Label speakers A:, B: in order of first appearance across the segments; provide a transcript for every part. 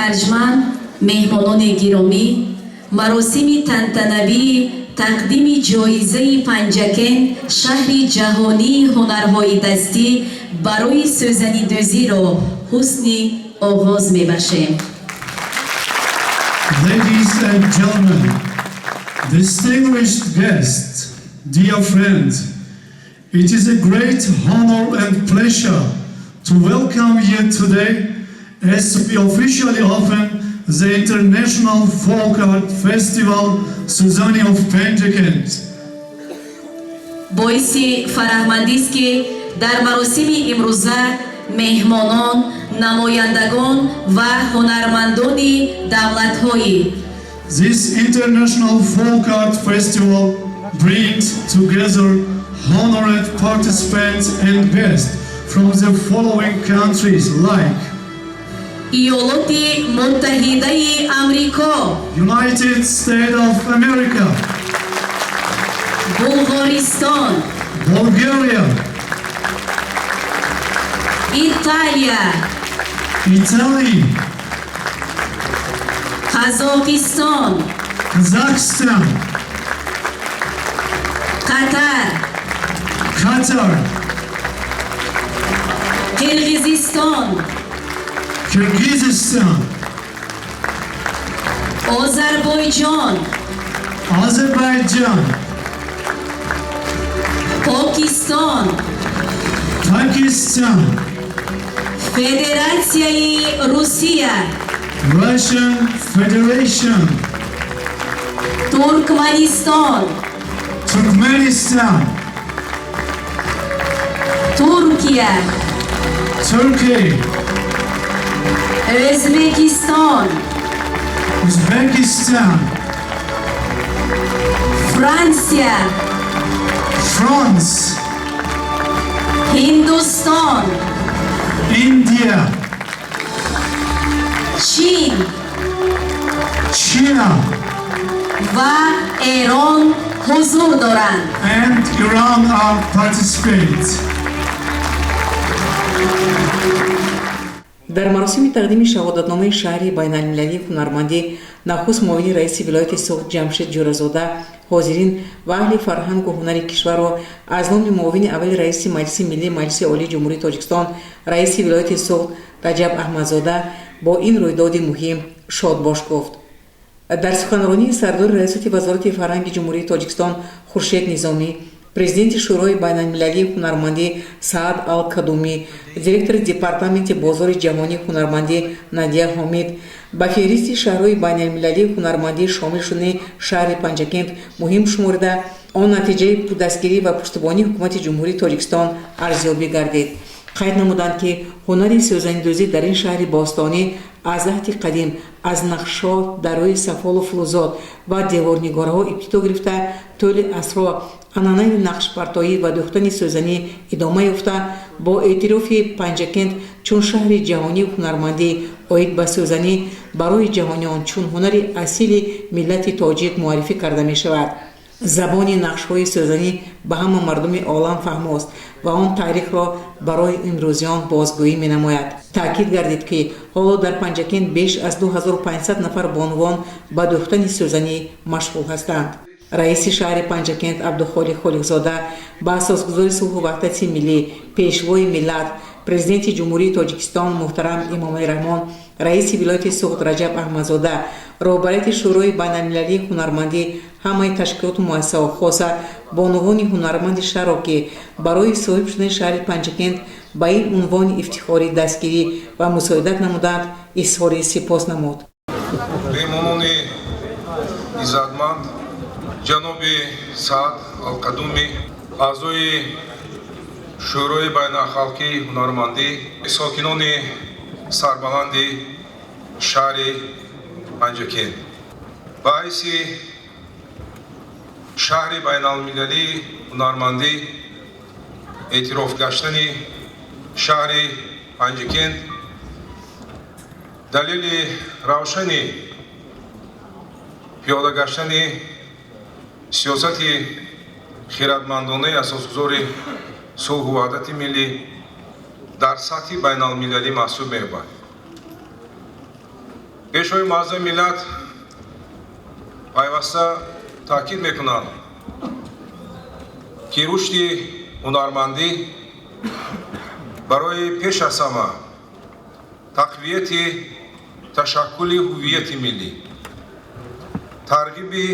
A: ارجمند، مهمانان گرامی، مراسم تنتنوی تقدیم جایزه پنجکن شهر جهانی هنرهای دستی برای سوزنیدوزی را حسنی آغاز می‌بخشیم.
B: Ladies and gentlemen, distinguished guests, dear friends, it is a great honor and pleasure to welcome you today as we officially open the International Folk Art Festival Suzani of Penjikent.
A: باعث فرحمندی است که در مراسم امروزه مهمانان، نمایندگان و هنرمندان دولت‌های
B: This International Folk Art Festival brings together honored participants and guests from the following countries like
A: ایالات متحده آمریکا،
B: United States of America,
A: بلغارستان،
B: Bulgaria,
A: ایتالیا،
B: Italy,
A: قزاقستان،
B: Kazakhstan,
A: قطر،
B: Qatar,
A: قرقیزستان،
B: Kyrgyzstan,
A: آذربایجان،
B: Azerbaijan,
A: پاکستان،
B: Pakistan,
A: فدراسیای روسیه،
B: Russian Federation,
A: ترکمنستان،
B: Turkmenistan,
A: ترکیه،
B: Turkey,
A: ازبکستان،
B: Uzbekistan,
A: فرانسه،
B: France,
A: هندوستان،
B: India,
A: چین
B: China,
A: و ایران حضور دارند.
B: and Iran are participants.
C: در مراسم تقدیم شهادتنامه شهری بین‌المللی هنرمندی نخست معاون رئیس ولایت سوخت جمشید جورزاده حاضرین و اهل فرهنگ و هنر کشور را از نام معاون اول رئیس مجلس ملی مجلس عالی جمهوری تاجیکستان رئیس ولایت سوخت رجب احمدزاده با این رویداد مهم شادباش گفت. در سخنرانی سردار ریاست وزارت فرهنگ جمهوری تاجیکستان خورشید نظامی، پرزیدنت شورای بین‌المللی هنرمندی سعد الکدومی، دیرکتور دپارتمنت بازار جهانی هنرمندی نادیا حامد با فهرست شهرهای بین‌المللی هنرمندی شامل شدن شهر پنجکент مهم شمرده آن نتیجه دستگیری و پشتیبانی حکومت جمهوری تاجیکستان ارزیابی گردید. قید نمودند که هنر سوزنیدوزی در این شهر باستانی از عهد قدیم از نقش‌ها در روی سفال و فلزات و دیوارنگارها ابتدا گرفته طول عصرها عنعنه نقش برداری و دوختن سوزنی ادامه یافته با اعتراف پنجکent چون شهر جهانی هنرمندی عاید به سوزنی برای جهانیان چون هنر اصیل ملت تاجیک معرفی کرده می شود. زبان نقش‌های سوزنی به همه مردم عالم فهم است و آن تاریخ را برای امروزیان بازگویی می نماید. تأکید گردید که حالا در پنجکent بیش از 2500 نفر بانوان به دوختن سوزنی مشغول هستند. رئیس شهر پنجکent عبدالخالق خالقزاده با اساسگذار صلح و وحدت ملی، پیشوای ملت، پرزیدنت جمهوری تاجیکستان محترم امام رحمان، رئیس ولایت سوخت رجب احمدزاده، رهبریت شورای بین‌المللی هنرمندی همه تشکیلات مؤسسه و خاصه بانوان هنرمند شهر را که برای صاحب شدن شهر پنجکent با این عنوان افتخاری دستگیری و مساعدت نمودند اظهار سپاس نمود.
D: مهمانان عزتمند جناب سعد الکدومی اعضای شورای بین‌الخالقی هنرمندی ساکنان سربلند شهر پنجکent باعث شهر بین‌المللی هنرمندی اعتراف گشتن شهر پنجکent دلیل روشن پیاده گشتن سیاست خیرتمندانه اساسگذار صلح و وحدت ملی در سطح بین‌المللی محسوب می‌یابد. пешои маъзами миллат пайваста таъкид мекунанд ки рушди ҳунармандӣ барои пеш аз ҳама тақвияти ташаккули ҳуввияти миллӣ, тарғиби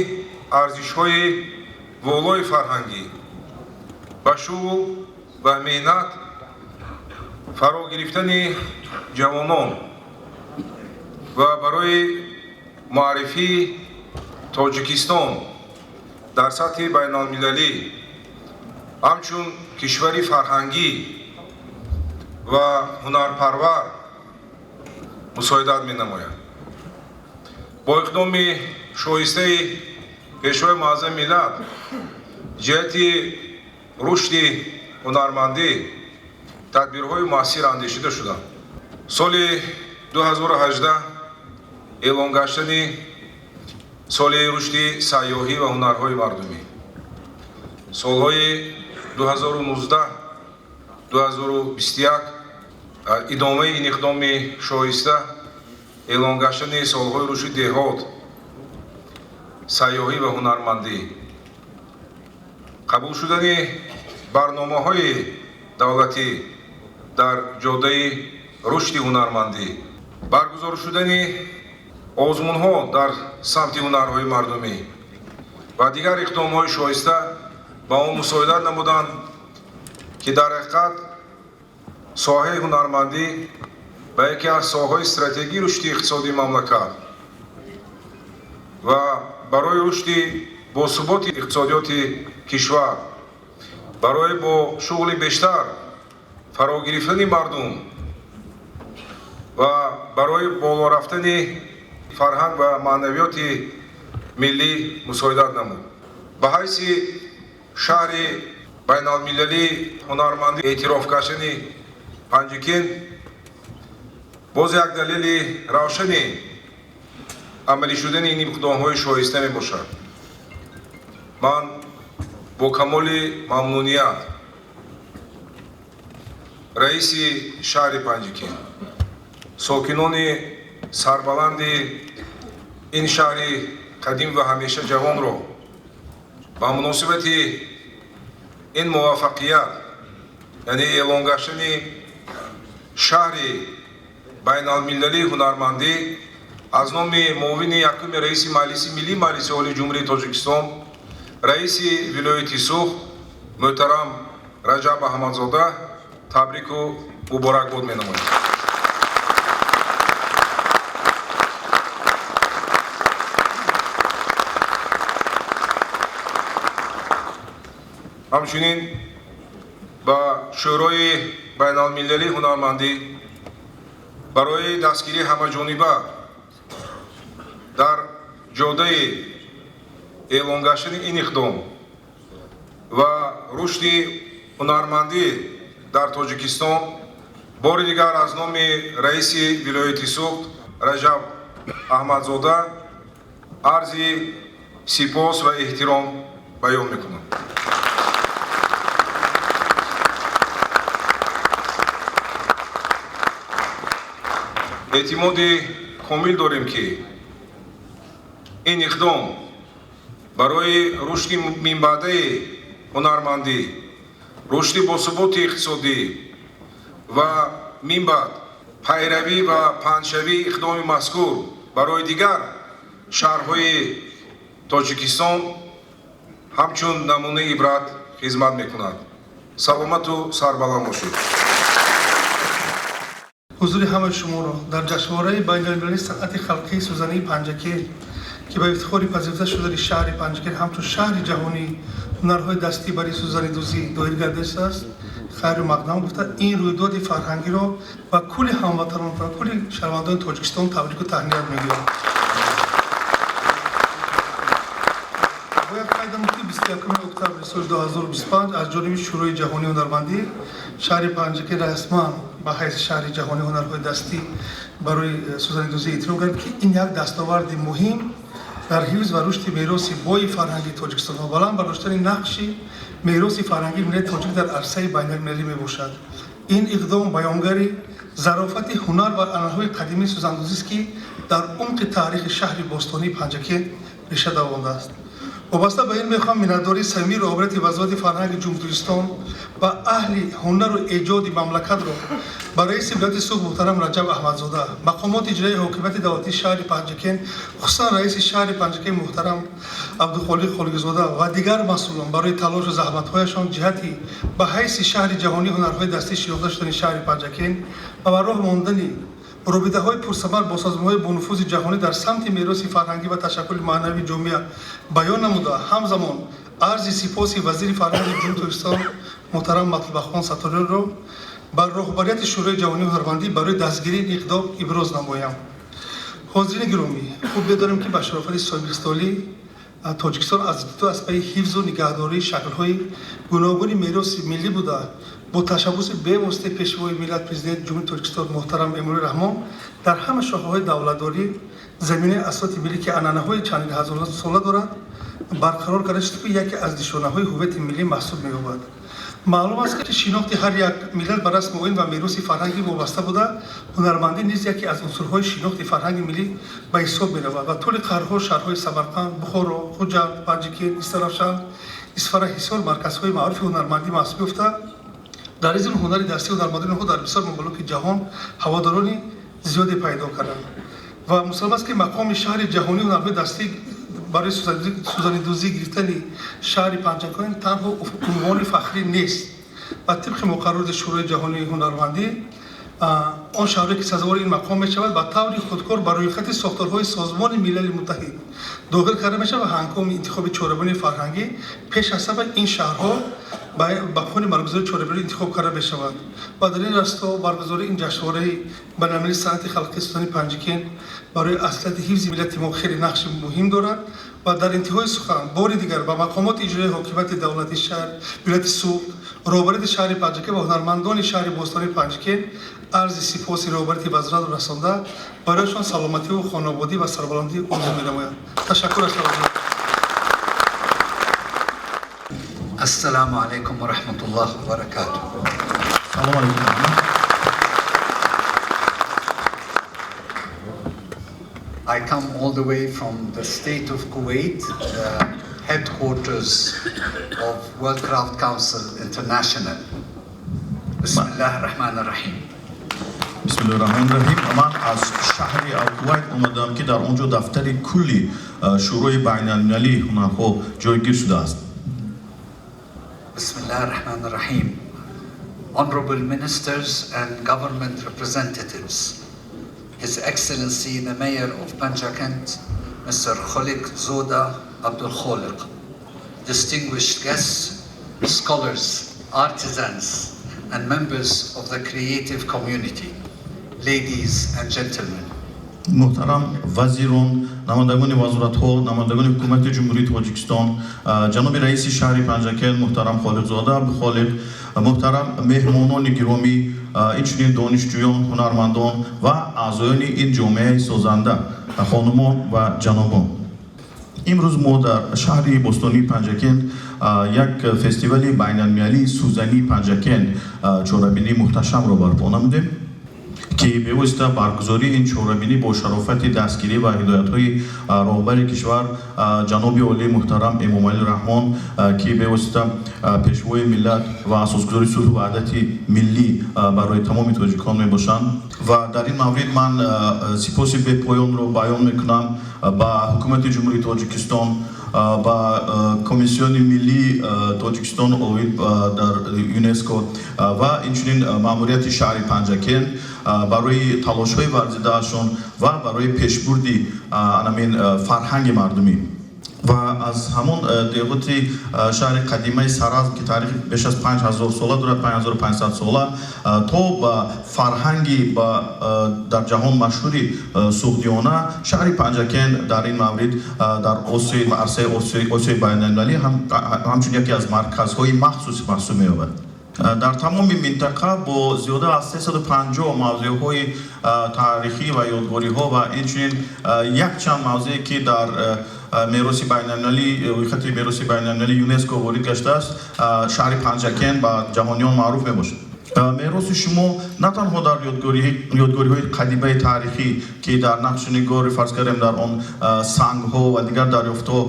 D: арзишҳои волои фарҳангӣ ба шуғл ва меҳнат, фаро гирифтани ҷавонон ва барои муаррифии Тоҷикистон дар сатҳи байналмилалӣ ҳамчун кишвари фарҳангӣ ва ҳунарпарвар мусоидат менамояд. Бо иқдоми шоистаи пешвои муъаззами миллат ҷиҳати рушди ҳунармандӣ тадбирҳои муассир андешида шуданд. Соли 2018 эълон гаштани соли рушди сайёҳӣ ва ҳунарҳои мардумӣ, солҳои 2019-2021 идомаи ин иқдоми шоиста эълон гаштани солҳои рушди деҳот, сайёҳӣ ва ҳунармандӣ, қабул шудани барномаҳои давлатӣ дар ҷоддаи рушди ҳунармандӣ, баргузор шудани озмунҳо дар самти ҳунарҳои мардумӣ ва дигар иқдомҳои шоиста ба он мусоидат намуданд ки дар ҳақиқат соҳаи ҳунармандӣ ба яке аз соҳаҳои стратегии рушди иқтисодии мамлакат ва барои рушди босуботи иқтисодиёти кишвар, барои бо шуғли бештар фаро гирифтани мардум ва барои боло рафтани фарҳанг ва маънавиёти миллӣ мусоидат намуд. Ба ҳайси шаҳри байналмилалии ҳунармандӣ эътироф гаштани Панҷикин боз як далели равшани амалӣ шудани ин иқдомҳои шоиста мебошад. ман бо камоли мамнуният раиси шаҳри Панҷикин, сокинони сарбаланди ин шаҳри қадим ва ҳамеша ҷавонро ба муносибати ин муваффақият, яъне эълон гаштани шаҳри байналмилалии ҳунармандӣ аз номи муовини якуми раиси маҷлиси миллии маҷлиси олии ҷумҳурии Тоҷикистон, раиси вилояти Суғд муҳтарам Раҷаб Аҳмадзода табрику муборакбод менамоям. ҳамчунин ба шӯрои байналмилалии ҳунармандӣ барои дастгирии ҳамаҷониба дар ҷоддаи эълон гаштани ин иқдом ва рушди ҳунармандӣ дар Тоҷикистон бори дигар аз номи раиси вилояти Суғд Раҷаб Аҳмадзода арзи сипос ва эҳтиром баён мекунам. эътимоди комил дорем ки ин иқдом барои рушди минбаъдаи ҳунармандӣ, рушди босуботи иқтисодӣ ва минбаъд пайравӣ ва панҷшавии иқдоми мазкур барои дигар шаҳрҳои Тоҷикистон ҳамчун намунаи ибрат хизмат мекунад. саломату сарбаланд бошед.
E: ҳузури ҳамаи шуморо дар ҷашнвораи байналмилалии санъати халқии сӯзании Панҷакир ки ба ифтихори пазируфта шудани шаҳри Панҷакир ҳамчун шаҳри ҷаҳонӣ ҳунарҳои дастӣ барои сӯзанидӯзӣ доир гардидааст, хайру мақдам гуфта ин рӯйдоди фарҳангиро ба кулли ҳамватанон ва кулли шаҳрвандони Тоҷикистон табрику таҳният мегӯям. бояд қайдам ки 21 октябри соли 2025 аз ҷониби шӯрои ҷаҳонии ҳунармандӣ шаҳри Панҷакир расман ба ҳайси шаҳри ҷаҳонии ҳунарҳои дастӣ барои сӯзанидӯзӣ эътироф кард ки ин як дастоварди муҳим дар ҳифз ва рушди мероси бои фарҳанги Тоҷикистон ва баланд бардоштани нақши мероси фарҳангии миллати тоҷик дар арсаи байналмилалӣ мебошад. ин иқдом баёнгари зарофати ҳунар ва анъанаҳои қадимии сӯзандозист ки дар умқи таърихи шаҳри бостонии панҷакен реша давондааст. وابسته به این میخوام منتداری صمیمی روابط وزارت فرهنگ جمهوریستان و اهل هنر و ایجاد مملکت رو با رئیس ولایت سوگ محترم رجب احمدزاده، مقامات اجرایی حکومت دولتی شهر پنجکن، خصوصا رئیس شهر پنجکن محترم عبدالخالق خالقزاده و دیگر مسئولان برای تلاش و زحمت‌هایشان جهتی به حیث شهر جهانی هنرهای دستی شناخته شدن شهر پنجکن و به راه ماندن رابطه‌های پرثمر با سازمان‌های با نفوذ جهانی در سمت میراث فرهنگی و تشکل معنوی جامعه بیان نموده، همزمان عرض سپاس وزیر فرهنگ جمهوریستان محترم مطلب‌خان ستاره را بر رهبریت شورای جهانی هنرمندی برای دستگیری این اقدام ابراز نمایم. حاضرین گرامی، خوب بدانیم که به شرافت سابق سالی تاجیکستان از پای حفظ و نگهداری شکل‌های گوناگون میراث ملی بوده. با تشبث به واسطه پیشوای ملت پرزیدنت جمهوری ترکستان محترم امروز رحمان در همه شاخه‌های دولتداری زمینه اساسی ملی که عنعنه‌های چندین هزار ساله دارد برقرار کرده شده که یکی از نشانه‌های هویت ملی محسوب می‌یابد. معلوم است که شناخت هر یک ملت بر رسم آیین و میراث فرهنگی وابسته بوده، هنرمندی نیز یکی از عنصرهای شناخت فرهنگ ملی به حساب می‌رود و طول قرن‌ها شهرهای سمرقند، بخارا، خوجند، پنجکن، استرافشان، اصفهان، حصار مرکزهای معروف هنرمندی محسوب یافته. در این هنر دستی و هنرمندان خود در بسیار ممالک جهان هوادارانی زیادی پیدا کردند و مسلم است که مقام شهر جهانی هنرهای دستی برای سوزانی‌دوزی گرفتن شهر پنجکن تنها عنوان فخری نیست و طبق مقررات شورای جهانی هنرمندی آن شهری که سزاوار این مقام می‌شود با طور خودکار برای خط ساختارهای سازمان ملل متحد داخل کرده می‌شود و هنگام انتخاب چهاربانی فرهنگی پیش از همه این شهرها با خون برگزاری چهاربانی انتخاب کرده می‌شود و در این راستا برگزاری این جشنواره بین‌المللی صنعت خلقی سوزانی پنجکن برای اصالت حفظ ملت ما خیلی نقش مهم دارد و در انتهای سخن بار دیگر با مقامات اجرایی حکومت دولتی شهر ولایت سوگ رهبریت شهر پنجکن و هنرمندان شهر بستانی پنجکن عرض سپاس رهبریت وزارت را رسانده برایشان سلامتی و خانوادگی و سربلندی آرزو می‌نمایم. تشکر از توجه.
F: السلام علیکم و رحمت الله و برکاته.
B: سلام علیکم.
F: I come all the way from the state of Kuwait, headquarters of World Craft Council International. Bismillah ar-Rahman ar-Rahim.
G: بسم الله الرحمن الرحیم. من از شهر کویت اومدم که در اونجا دفتر کلی شورای بین‌المللی هنرها جایگیر شده است.
F: Bismillah ar-Rahman ar-Rahim. Honorable ministers and government representatives, His Excellency the Mayor of Panjakent, Mr. Khaliqzada Abdulkhaliq, distinguished guests, scholars, artisans, and members of the creative community, ladies and gentlemen.
G: محترم وزیران، نمایندگان وزارت‌ها، نمایندگان حکومت جمهوری تاجیکستان، جناب رئیس شهر پنجکن محترم خالقزاده عبدالخالق، محترم مهمانان گرامی، اینچنین دانشجویان، هنرمندان و اعضایان این جامعه سازنده، خانمان و جنابان. امروز ما در شهر بستانی پنجکن یک فستیوال بین‌المللی سوزنی پنجکن چهاربینی محتشم را برپا نمودیم که به واسطه برگزاری این چهاربینی با شرافت دستگیری و هدایت‌های رهبر کشور جناب عالی محترم امامعلی رحمان که به واسطه پیشوای ملت و اساسگذار صلح و وحدت ملی برای تمام تاجیکان میباشند و در این مورد من سپاس به پایان را بیان میکنم با حکومت جمهوری تاجیکستان با کمیسیون ملی تاجیکستان اوید در یونسکو و اینچنین ماموریت شهر پنجکن برای تلاش‌های ورزیده‌شان و برای پیشبردی فرهنگ مردمی و از همون دیوت شهر قدیمه سرازم که تاریخ بیش از 5000 ساله دارد، 5500 ساله تا با فرهنگی در جهان مشهوری سوگدیانه شهر پنجکن در این مورد در آسیای و عرصه آسیای بین‌المللی همچون یکی از مرکزهای مخصوص محسوب می‌یابد. در تمام منطقه با زیاده از 350 موضوعهای تاریخی و یادگاری‌ها و اینچنین یک چند موضوعی که در میراث بین‌المللی خط میراث بین‌المللی یونسکو وارد گشته است، شهر پنجکن با جهانیان معروف میباشد. мероси шумо на танҳо дар ёдгориҳои қадимаи таърихӣ ки дар нақшунигори фарз кардем дар он сангҳо ва дигар дарёфтҳо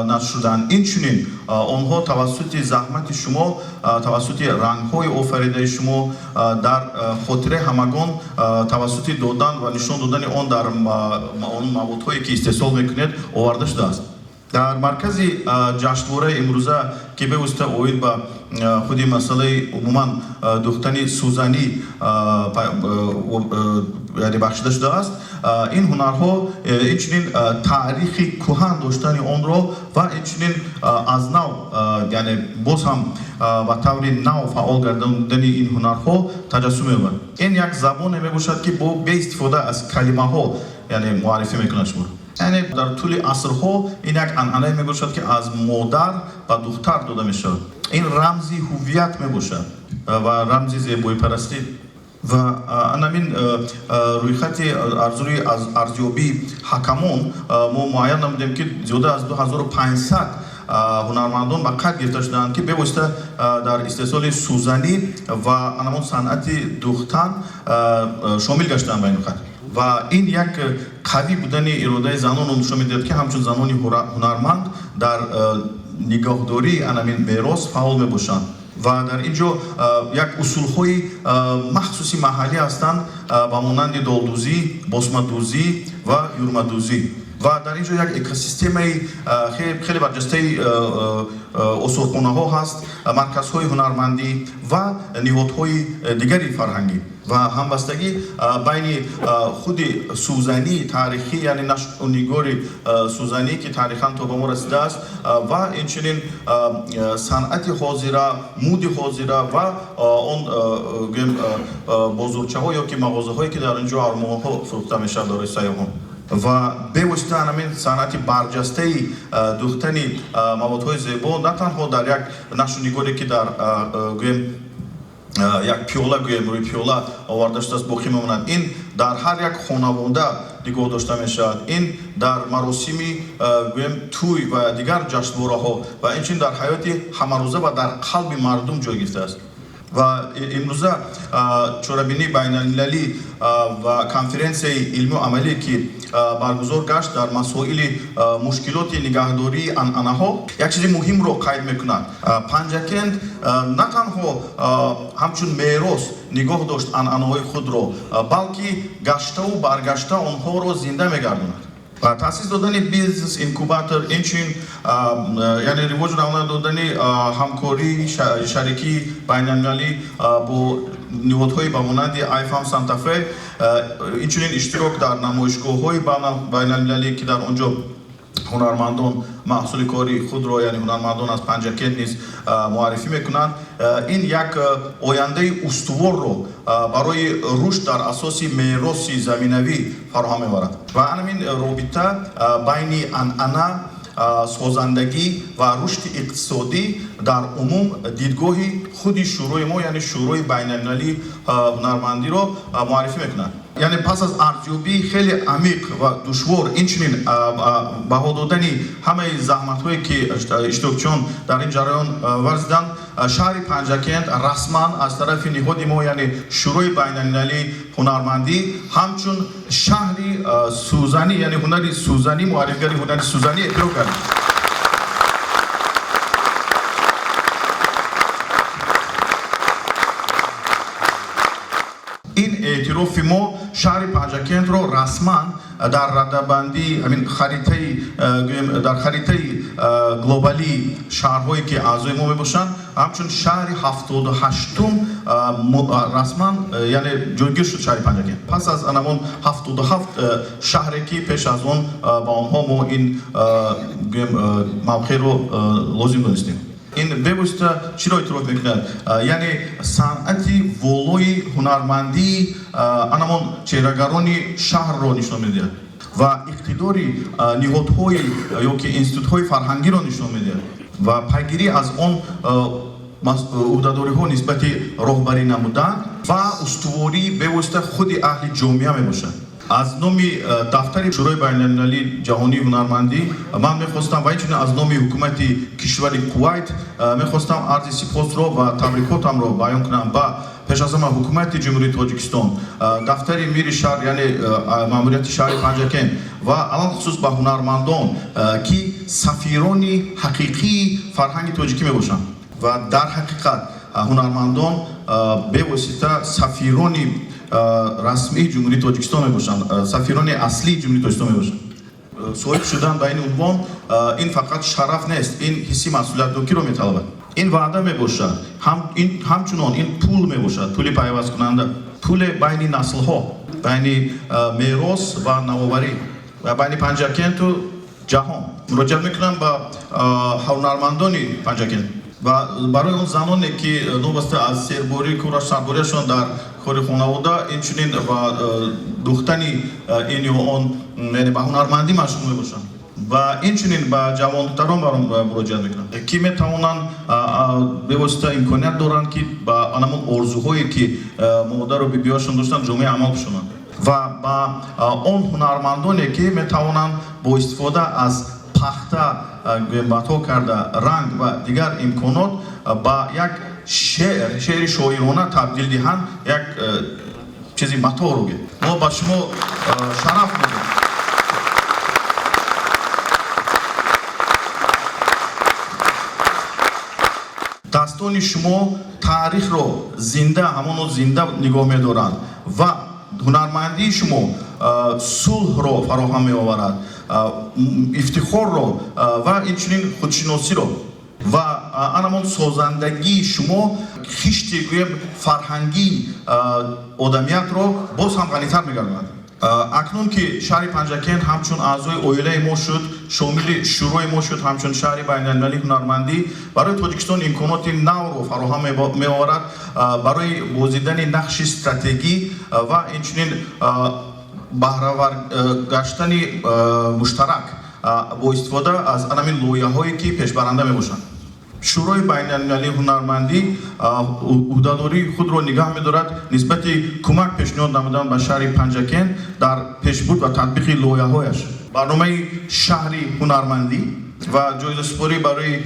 G: нашр шуданд, инчунин онҳо тавассути заҳмати шумо, тавассути рангҳои офаридаи шумо дар хотираи ҳамагон тавассути додан ва нишон додани он дар он маводҳое ки истеҳсол мекунед оварда шудааст. дар маркази ҷашнвораи имрӯза ки бевосита оид ба худи масъалаи умуман духтани сӯзанӣ бахшида шудааст, ин ҳунарҳо инчунин таърихи кӯҳан доштани онро ва инчунин аз нав, яъне боз ҳам ба таври нав фаъол гардидани ин ҳунарҳо таҷассум меёбад. Ин як забоне мебошад ки бо беистифода аз калимаҳо яъне муаррифӣ мекунад шумо. яъне дар тӯли асрҳо ин як анъанае мебошад ки аз модар ба духтар дода мешавад. ин рамзи ҳуввият мебошад ва рамзи зебоипарастӣ ва анамин рӯйхати арзуи арзёбии ҳакамон мо муайян намудем ки зиёда аз 2500 ҳунармандон ба қайд гирифта шуданд ки бевосита дар истеҳсоли сӯзанӣ ва анамон санъати духтан шомил гаштаанд ба ин вақт. ва ин як қавӣ будани иродаи занонро нишон медиҳад ки ҳамчун занони ҳунарманд дар нигоҳдории анамин мерос фаъол мебошанд. ва дар ин ҷо як усулҳои махсуси маҳаллӣ ҳастанд ба монанди долдӯзӣ, босмадӯзӣ ва юрмадӯзӣ. ва дар ин ҷо як экосистемаи хеле барҷастаи осорхонаҳо ҳаст, марказҳои ҳунармандӣ ва ниҳодҳои дигари фарҳангӣ ва ҳамбастагӣ байни худи сӯзании таърихӣ, яъне нашъунигори сӯзанӣ ки таърихан то ба мо расидааст ва инчунин санъати ҳозира, муди ҳозира ва он гӯем бозорчаҳо ё ки мағозаҳое ки дар ин ҷо армонҳо фурӯхта мешавад барои сайёҳон. ва бевосита ҳамин санъати барҷастаи духтани маводҳои зебо на танҳо дар як нашъунигоре ки дар гӯем як пиёла гӯем рӯи пиёла оварда шудааст боқӣ мемонад. ин дар ҳар як хонавода нигоҳ дошта мешавад. ин дар маросими гӯем тӯй ва дигар ҷашнвораҳо ва инчунин дар ҳаёти ҳамарӯза ва дар қалби мардум ҷой гирифтааст. ва имрӯза чорабинии байналмилалӣ ва конференсияи илму амалие ки баргузор гашт дар масоили мушкилоти нигаҳдории анъанаҳо як чизи муҳимро қайд мекунад. Панҷакент на танҳо ҳамчун мерос нигоҳ дошт анъанаҳои худро, балки гаштаву баргашта онҳоро зинда мегардонад. таъсис додани бизнес инкубатор, инчунин яъне ривоҷ додани ҳамкории шарикии байналмилалӣ бо ниҳодҳои ба монанди IFAM Santa Fe, инчунин иштирок дар намоишгоҳҳои байналмилалӣ ки дар он ҷо ҳунармандон маҳсули кори худро, яъне ҳунармандон аз Панҷакент низ муаррифӣ мекунанд. ин як ояндаи устуворро барои рушд дар асоси мероси заминавӣ фароҳам меварад. ва ҳамин робита байни анъана, созандагӣ ва рушди иқтисодӣ дар умум дидгоҳи худи шӯрои мо, яъне шӯрои байналмилалии ҳунармандиро муаррифӣ мекунад. яъне пас аз арзёбии хеле амиқ ва душвор, инчунин баҳо додани ҳамаи заҳматҳое ки иштирокчиён дар ин ҷараён варзиданд, шаҳри Панҷакент расман аз тарафи ниҳоди мо, яъне шӯрои байналмилалии ҳунармандӣ ҳамчун шаҳри сӯзанӣ, яъне ҳунари сӯзанӣ, муаррифгари ҳунари сӯзанӣ эътироф кардем. ин эътирофи мо шаҳри Панҷакентро расман дар раддабандии харитаи дар харитаи глобалии шаҳрҳое ки аъзои мо мебошанд ҳамчун шаҳри 78-ум расман, яъне ҷойгир шуд шаҳри Панҷакент. пас аз анамон 77 шаҳре ки пеш аз он ба онҳо мо ин мавқеъро лозим донистем. ин бевосита чиро эътироф мекунад? Яъне санъати волои ҳунармандии анамон чеҳрагарони шаҳрро нишон медиҳад ва иқтидори ниҳодҳои ё ки институтҳои фарҳангиро нишон медиҳад ва пайгирӣ аз он ӯҳдадориҳо нисбати роҳбарӣ намудан ва устувории бевосита худи аҳли ҷомеа мебошад. از نومی دفتر شورای بین‌المللی جهانی هنرمندی من می‌خواستم و همچنین از نومی حکومت کشور کویت می‌خواستم عرض سپاس رو و تبریکاتم رو بیان کنم با پیش از همه حکومت جمهوری تاجیکستان دفتر میر شهر یعنی ماموریت شهر پنجکن و الان خصوص با هنرمندان که سفیران حقیقی فرهنگ تاجیکی میباشند و در حقیقت هنرمندان به واسطه سفیران رسمی جمهوری تاجیکستان میباشند سفیران اصلی جمهوری تاجیکستان میباشند صاحب شدن به این عنوان این فقط شرف نیست این حسی مسئولیت دوکی رو میطلبد این وعده میباشد همچنان این پول میباشد پول پیوست کننده پول بین نسل ها بین میراث و نوآوری و بین پنجکن تو جهان مراجعه میکنم با هنرمندان پنجکن و برای اون زنانی که نوبسته از سرباری کورش سرباریشان در کار خانواده اینچنین و دختنی این یا آن یعنی به هنرمندی مشغول باشن و اینچنین به جوانتران برام مراجعه میکنم که میتوانند به واسطه امکانیت دارند که با آنمون ارزوهایی که مادر و بیبیاشون داشتن جامعه عمل بشونند و با آن هنرمندانی که میتوانند با استفاده از پخته متا کرده رنگ و دیگر امکانات با یک شعر شاعرانه تبدیل دهند یک چیزی متا رو ما با شما شرف میدیم دستان شما تاریخ رو زنده همون زنده نگاه می‌دارند و هنرمندی شما صلح رو فراهم می‌آورد افتخار رو و اینچنین خودشناسی رو و همون سازندگی شما خشت گویم فرهنگی آدمیت رو باز هم غنی‌تر می‌گرداند اکنون که شهر پنجکن همچون اعضای اویله ما شد شامل شروع ما شد همچون شهر بین‌المللی هنرمندی برای تاجیکستان امکانات نو رو فراهم می‌آورد برای بازیدن نقش استراتژی و اینچنین بهره‌ور گشتن مشترک با استفاده از همین لایه‌هایی که پیشبرنده میباشند شورای بین‌المللی هنرمندی عهده‌داری خود را نگاه می‌دارد نسبت کمک پیشنهاد نمودن به شهر پنجکن در پیشبرد و تطبیق لایه‌هایش برنامه شهری هنرمندی و جایزه سپاری برای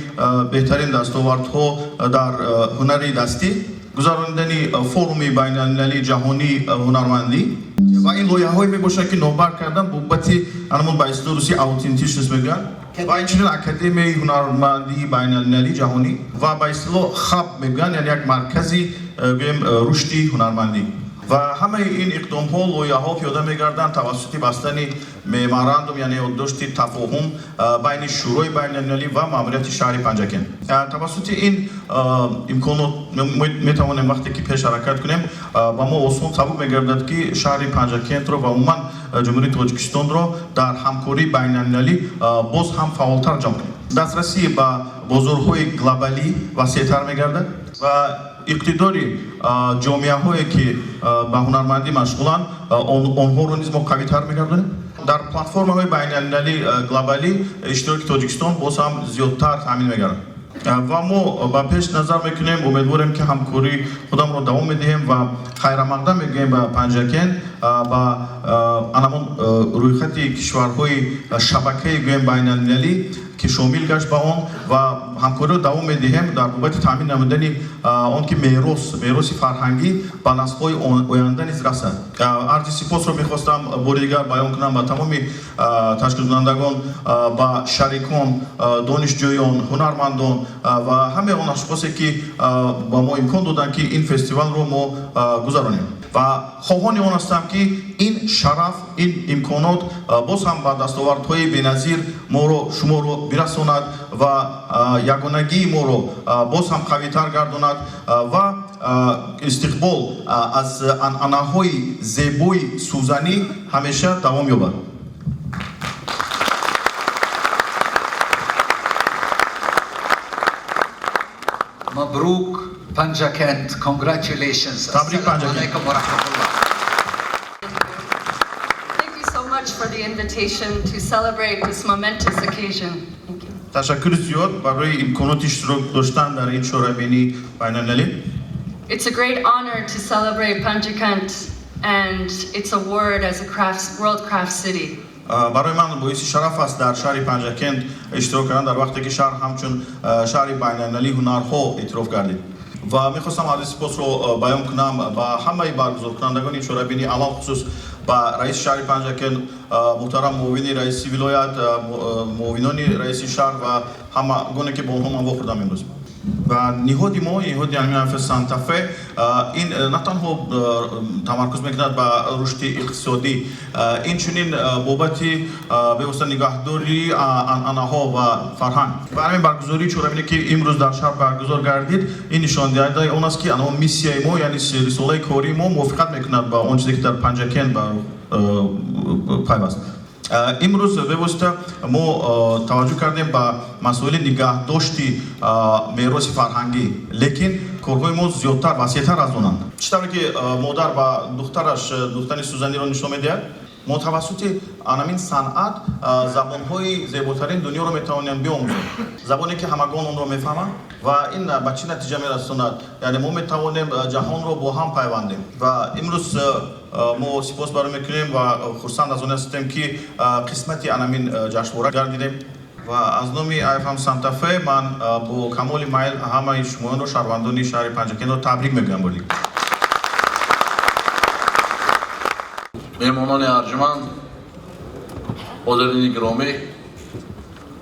G: بهترین دستاوردها در هنر دستی گذراندن فوروم بین‌المللی جهانی هنرمندی و این لایه‌هایی میباشد که نوبر کردن بابت همون با اصطلاح روسی اوتنتیشنس میگن و اینچنین اکادمی هنرمندی بین‌المللی جهانی و با اصطلاح خب میگن یعنی یک مرکزی رشدی هنرمندی و همه این اقدام ها لایه ها پیاده میگردند توسط بستن ممورندوم یعنی یادداشت تفاهم بین شورای بین‌المللی و ماموریت شهر پنجکن توسط این امکانات میتوانیم وقتی که پیش حرکت کنیم با ما آسان سبب میگردد که شهر پنجکن رو و عموما جمهوری تاجیکستان رو در همکاری بین‌المللی باز هم فعالتر جمع کنیم دسترسی به بازارهای گلوبالی وسیع‌تر میگردد و اقتداری جامعه هایی که به هنرمندی مشغولند آنها رو نیز ما قوی‌تر می‌گردانیم در پلتفرم های بین‌المللی گلوبالی اشتراک تاجیکستان باز هم زیادتر تامین می‌گردد و ما با پیش نظر میکنیم امیدواریم که همکاری خودم رو دوام میدهیم و خیر مقدم میگیم به پنجکن با همون رویخط کشورهای شبکه بین‌المللی که شامل گشت با آن و همکاری رو دوام میدهیم در بابت تامین نمودن آن که میراث فرهنگی به نسل‌های آینده نیز رسد عرض سپاس رو میخواستم بار دیگر بیان کنم با تمام تشکیل کنندگان با شریکان دانشجویان هنرمندان و همه آن اشخاصی که با ما امکان دادن که این فستیوال رو ما گذرانیم و خواهان آن هستم که این شرف این امکانات باز هم با دستاوردهای بی‌نظیر ما رو شما رو برساند و یگانگی ما رو باز هم قوی‌تر گرداند و استقبال از عنعنه‌های زیبای سوزنی همیشه دوام یابد.
F: Mabruk Panjakent, congratulations.
G: Tabrik Panjakent.
F: Assalamu alaikum wa rahmatullah.
H: Thank you so much for the invitation to celebrate this momentous occasion. Thank you.
G: تشکر زیاد برای امکانات اشتراک داشتن در این شورای بین‌المللی.
H: It's a great honor to celebrate Panjakant and its award as a World Craft City.
G: برای من باعث شرف است در شهر پنجکند اشتراک کردن در وقتی که شهر همچون شهر بین‌المللی هنرها اعتراف گردید و میخواستم عرض سپاس رو بیان کنم با همه برگزار کنندگان این شورای بینی، علاوه خصوص با رئیس شهر پنجکند محترم معاون رئیس ولایت، معاونان رئیس شهر و همه گونه که با اونها من واخوردم امروز. و نهاد ما نهاد یعنی سانتافه این نه تنها تمرکز میکند به رشد اقتصادی، این چنین بابت به واسطه نگهداری عنعنه‌ها و فرهنگ و همین برگزاری شورای که امروز در شهر برگزار گردید این نشان دهنده اون است که آنها میسیای ما یعنی رساله کاری ما موافقت میکند با آنچه که در پنجکند پیوست. امروز به واسطه ما توجه کردیم به مسائل نگهداشتی میراث فرهنگی، لیکن کارهای ما زیادتر وسیع‌تر از اونند. چطوری که مادر با دخترش دختر سوزنی رو نشون میده، ما توسط همین صنعت زبان‌های زیباترین دنیا رو میتوانیم بیاموزیم، زبانی که همگان اون رو میفهمند و این به چه نتیجه میرساند، یعنی ما میتوانیم جهان رو با هم پیوندیم و امروز ما سپاس برای میکنیم و خرسند از اون هستیم که قسمتی همین جشنواره گردیدیم و از نام IFM سانتافه من با کمال میل همه شمایان و شهروندان شهر پنجکند رو تبریک میگم. بودیم
I: مهمانان ارجمند، حاضرین گرامی،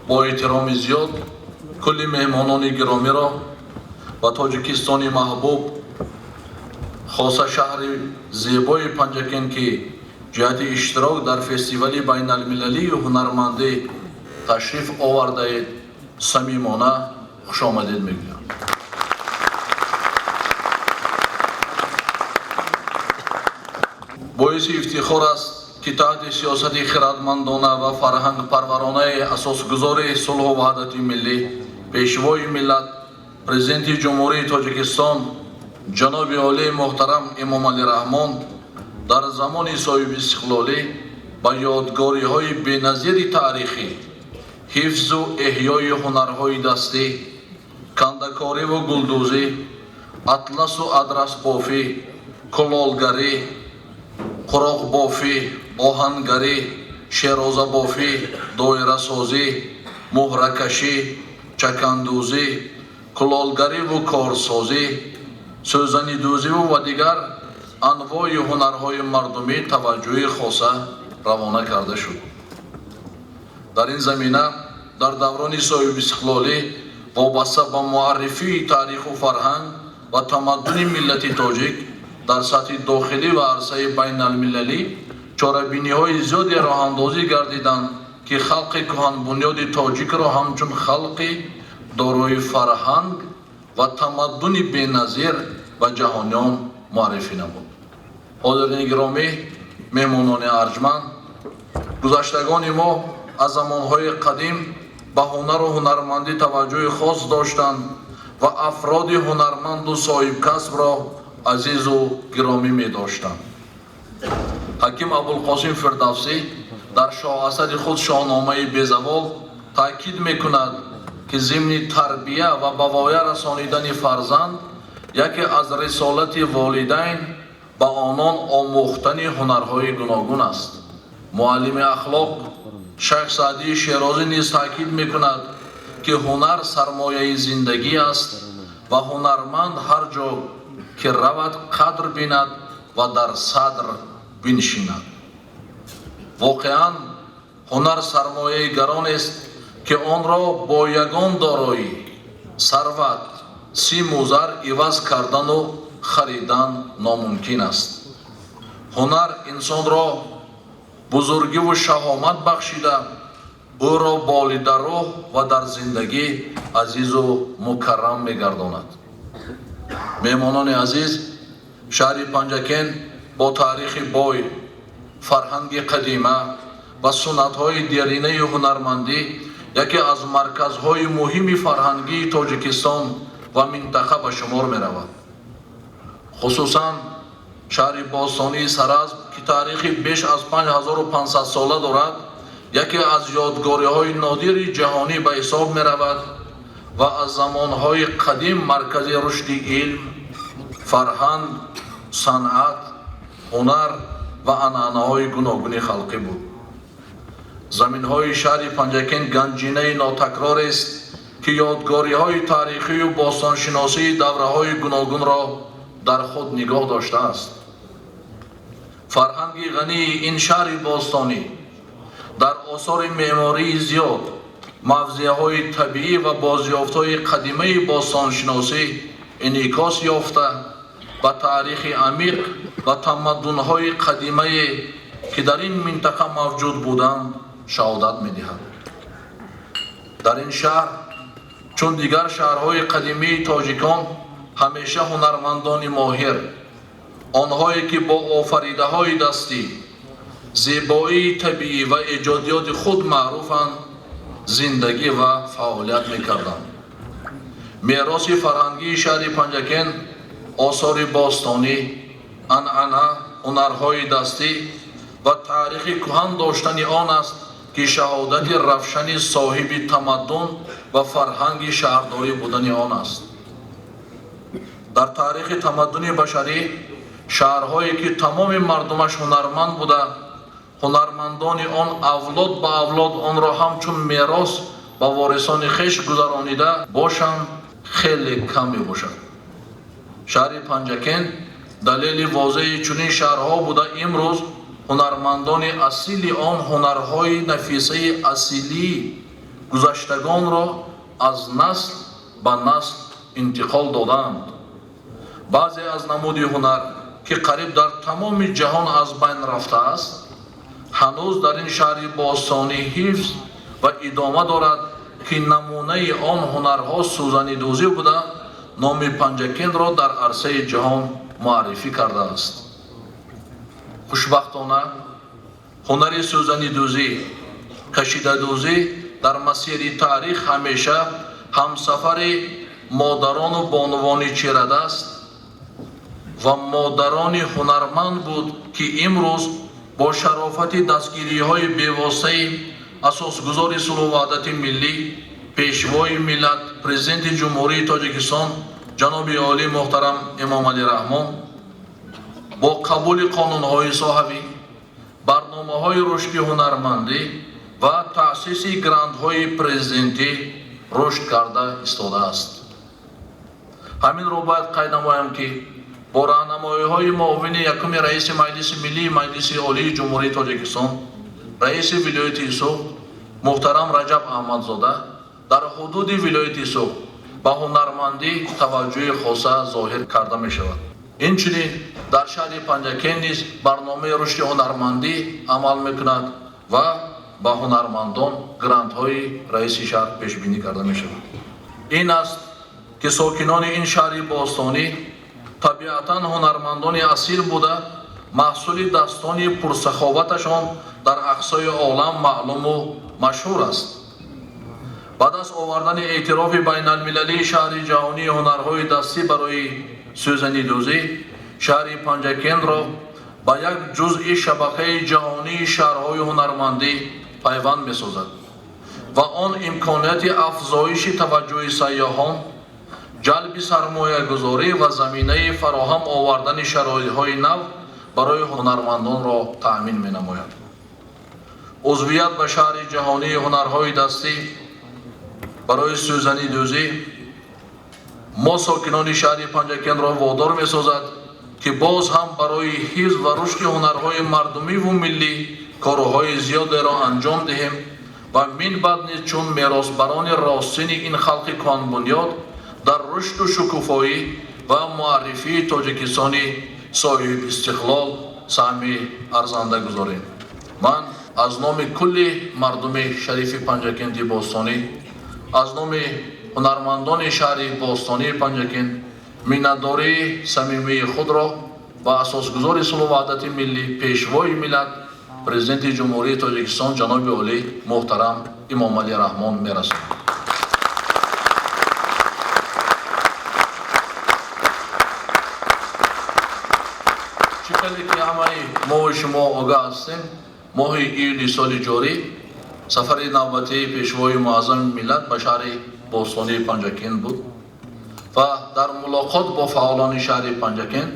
I: با احترام زیاد کلی مهمانان گرامی را و تاجیکستانی محبوب، خاصه شهر زیبای پنجکند که جهت اشتراک در فستیوال بین المللی هنرمندی تشریف آورده اید صمیمانه خوش آمدید میگویم. باعث افتخار است که تحت سیاست خردمندانه و فرهنگ پرورانه اساسگذار صلح و وحدت ملی، پیشوای ملت پرزیدنت جمهوری تاجیکستان جناب عالی محترم امام علی رحمان در زمان صاحب استقلالی با یادگاری های بی‌نظیر تاریخی، حفظ و احیای هنرهای دستی، کندکاری و گلدوزی، اطلس و ادرس بافی، کلالگری، قراق بافی، آهنگری، شیرازه بافی، دایره سازی، مهره کشی، چکندوزی، کلالگری و کارسازی، سوزنی دوزی و دیگر انواع هنرهای مردمی توجه خاصه روانه کرده شد. در این زمینه در دوران صاحب استقلالی وابسته به معرفی تاریخ و فرهنگ و تمدن ملت تاجیک در سطح داخلی و عرصه بین المللی چاره‌بینی های زیادی راه اندازی گردیدند که خلق کهن بنیاد تاجیک را همچون خلقی دارای فرهنگ و تمدن بی‌نظیر و جهانیان معرفی نمود. حاضرین گرامی، مهمانان ارجمند، گذشتگان ما از زمانهای قدیم به هنر و هنرمندی توجه خاص داشتند و افراد هنرمند و صاحب کسب را عزیز و گرامی می داشتند. حکیم ابوالقاسم فردوسی در شاه اسد خود شاهنامه بیزوال تاکید می کند که ضمن تربیه و به وایه رسانیدن فرزند یکی از رسالت والدین به آنان آموختن هنرهای گوناگون است. معلم اخلاق شیخ سعدی شیرازی نیز تاکید می کند که هنر سرمایه زندگی است و هنرمند هر جا که رود قدر بیند و در صدر بنشیند. واقعا هنر سرمایه گران است که آن را با یگان دارایی، ثروت، سیم و زر عوض کردن و خریدن ناممکن است. هنر انسان را بزرگی و شهامت بخشیده او را بالیده روح و در زندگی عزیز و مکرم می‌گرداند. مهمانان عزیز، شهر پنجکند با تاریخ بای، فرهنگ قدیمه و سنت‌های دیرینه هنرمندی یکی از مرکزهای مهم فرهنگی تاجیکستان و منطقه به شمار می‌رود. خصوصاً شهر باستانی سرازم که تاریخی بیش از 5500 ساله دارد، یکی از یادگاری‌های نادر جهانی به حساب می‌رود و از زمانهای قدیم مرکز رشد علم، فرهنگ، صنعت ҳунар ва анъанаҳои гуногуни халқӣ буд. заминҳои шаҳри Панҷакен ганҷинаи нотакрорест, ки ёдгориҳои таърихию бостоншиносии давраҳои гуногунро дар худ нигоҳ доштааст. фарҳанги ғании ин шаҳри бостонӣ дар осори меъмории зиёд, мавзеъҳои табиӣ ва бозёфтҳои қадимаи бостоншиносӣ инъикос ёфта, ба таърихи амиқ ва тамаддунҳои қадимае, ки дар ин минтақа мавҷуд буданд, шаҳодат медиҳад. дар ин шаҳр чун дигар шаҳрҳои қадимии тоҷикон ҳамеша ҳунармандони моҳир, онҳое ки бо офаридаҳои дастӣ, зебоии табиӣ ва эҷодиёти худ маъруфанд, зиндагӣ ва фаъолият мекарданд. мероси фарҳангии шаҳри Панҷакен осори бостонӣ, анъана, ҳунарҳои дастӣ ва таърихи кӯҳан доштани он аст, ки шаҳодати равшани соҳиби тамаддун ва фарҳанги шаҳрдорӣ будани он аст. дар таърихи тамаддуни башарӣ шаҳрҳое ки тамоми мардумаш ҳунарманд буда, ҳунармандони он авлод ба авлод онро ҳамчун мерос ба ворисони хеш гузаронида бошанд, хеле кам мебошад. шаҳри Панҷакен далели возеи чунин шаҳрҳо буда имрӯз ҳунармандони асили он ҳунарҳои нафисаи асилии гузаштагонро аз насл ба насл интиқол доданд. баъзе аз намуди ҳунар, ки қариб дар тамоми ҷаҳон аз байн рафтааст, ҳанӯз дар ин шаҳри бостонӣ ҳифз ва идома дорад, ки намунаи он ҳунарҳо сӯзанидӯзӣ буда, номи Панҷакенро дар арсаи ҷаҳон муаррифӣ кардааст. хушбахтона ҳунари сӯзанидӯзӣ, кашидадӯзӣ дар масири таърих ҳамеша ҳамсафари модарону бонувони чирадаст ва модарони ҳунарманд буд, ки имрӯз бо шарофати дастгириҳои бевоситаи асосгузори сулҳу ваҳдати миллӣ, пешвои миллат, президенти ҷумҳурии Тоҷикистон ҷаноби олӣ муҳтарам Эмомалӣ Раҳмон, бо қабули қонунҳои соҳавӣ, барномаҳои рушди ҳунармандӣ ва таъсиси грантҳои президентӣ рушд карда истодааст. ҳаминро бояд қайд намоям, ки бо раҳнамоиҳои муовини якуми раиси Маҷлиси Миллии Маҷлиси Олии Ҷумҳурии Тоҷикистон, раиси вилояти Суғ муҳтарам Раҷаб Аҳмадзода, дар ҳудуди вилояти Суғ ба ҳунармандӣ таваҷҷӯҳи хоса зоҳир карда мешавад. инчунин дар шаҳри Панҷакен низ барномаи рушди ҳунармандӣ амал мекунад ва ба ҳунармандон грантҳои раиси шаҳр пешбинӣ карда мешавад. ин аст, ки сокинони ин шаҳри бостонӣ табиатан ҳунармандони асил буда, маҳсули dastoни пурсаховаташон дар ақсои олам маълуму машҳур аст. баъд аз овардани эътирофи байналмилалии шаҳри ҷаҳонии ҳунарҳои дастӣ барои сӯзанидӯзӣ, шаҳри Панҷакенро ба як ҷузъи шабақаи ҷаҳонии шаҳрҳои ҳунармандӣ пайванд месозад ва он имконияти афзоиши таваҷҷӯҳи сайёҳон, ҷалби сармоягузорӣ ва заминаи фароҳам овардани шароитҳои нав барои ҳунармандонро таъмин менамояд. узвият ба шаҳри ҷаҳонии ҳунарҳои дастӣ барои сӯзанидӯзӣ мо сокинони шаҳри Панҷакенро водор месозад, ки боз ҳам барои ҳифз ва рушди ҳунарҳои мардумиву миллӣ корҳои зиёдеро анҷом диҳем ва мин баъд низ чун меросбарони ростини ин халқи кӯҳанбунёд дар рушду шукуфоӣ ва муаррифии Тоҷикистони соҳибистиқлол саҳми арзанда гузорем. ман аз номи кулли мардуми шарифи Панҷакенди бостонӣ, аз номи ҳунармандони шаҳри бостонии Панҷакен миннатдории самимии худро ба асосгузори сулҳу ваҳдати миллӣ, пешвои миллат, президенти ҷумҳурии Тоҷикистон ҷаноби олӣ муҳтарам Эмомалӣ Раҳмон мерасонам. чиқади ки ҳамаи моҳи шумо огаҳ ҳастем, моҳи июни соли ҷорӣ сафари навбатии пешвои муаззами миллат ба шаҳри бостонии Панҷакен буд ва дар мулоқот бо фаъолони шаҳри Панҷакен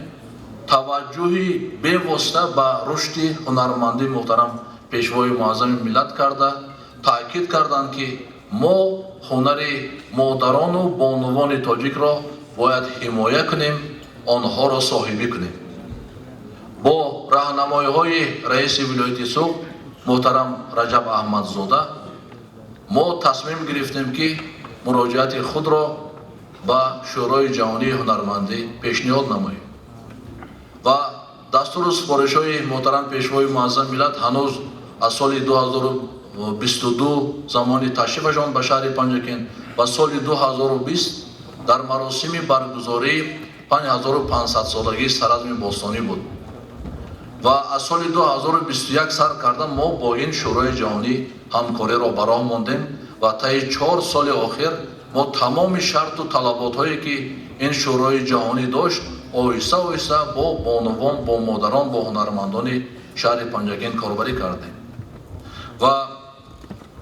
I: тавajҷӯҳи бевосита ба рушди ҳунармандӣ муҳтарам пешвои муаззами миллат карда таъкид карданд, ки мо ҳунари модарону бонувони тоҷикро бояд ҳимоя кунем, онҳоро соҳибӣ кунем. бо раҳнамоиҳои раиси вилояти суғ муҳтарам Раҷаб Аҳмадзода мо тасмим гирифтем, ки муроҷиати худро ба шӯрои ҷаҳонии ҳунармандӣ пешниҳод намоем ва дастуру супоришҳои муҳтарам пешвои муаззам миллат ҳанӯз аз соли 2022 замони ташрифашон ба шаҳри Панҷакен ва соли 2020 дар маросими баргузории 5500-солагии Саразми Бостонӣ буд ва аз соли 2021 сар карда мо бо ин шӯрои ҷаҳонӣ ҳамкориро ба роҳ мондем ва таи 4 соли охир мо тамоми шарту талаботҳое ки ин шӯрои ҷаҳонӣ дошт оҳиста оҳиста бо бонувон, бо модарон, бо ҳунармандони шаҳри Панҷакен корбарӣ кардем ва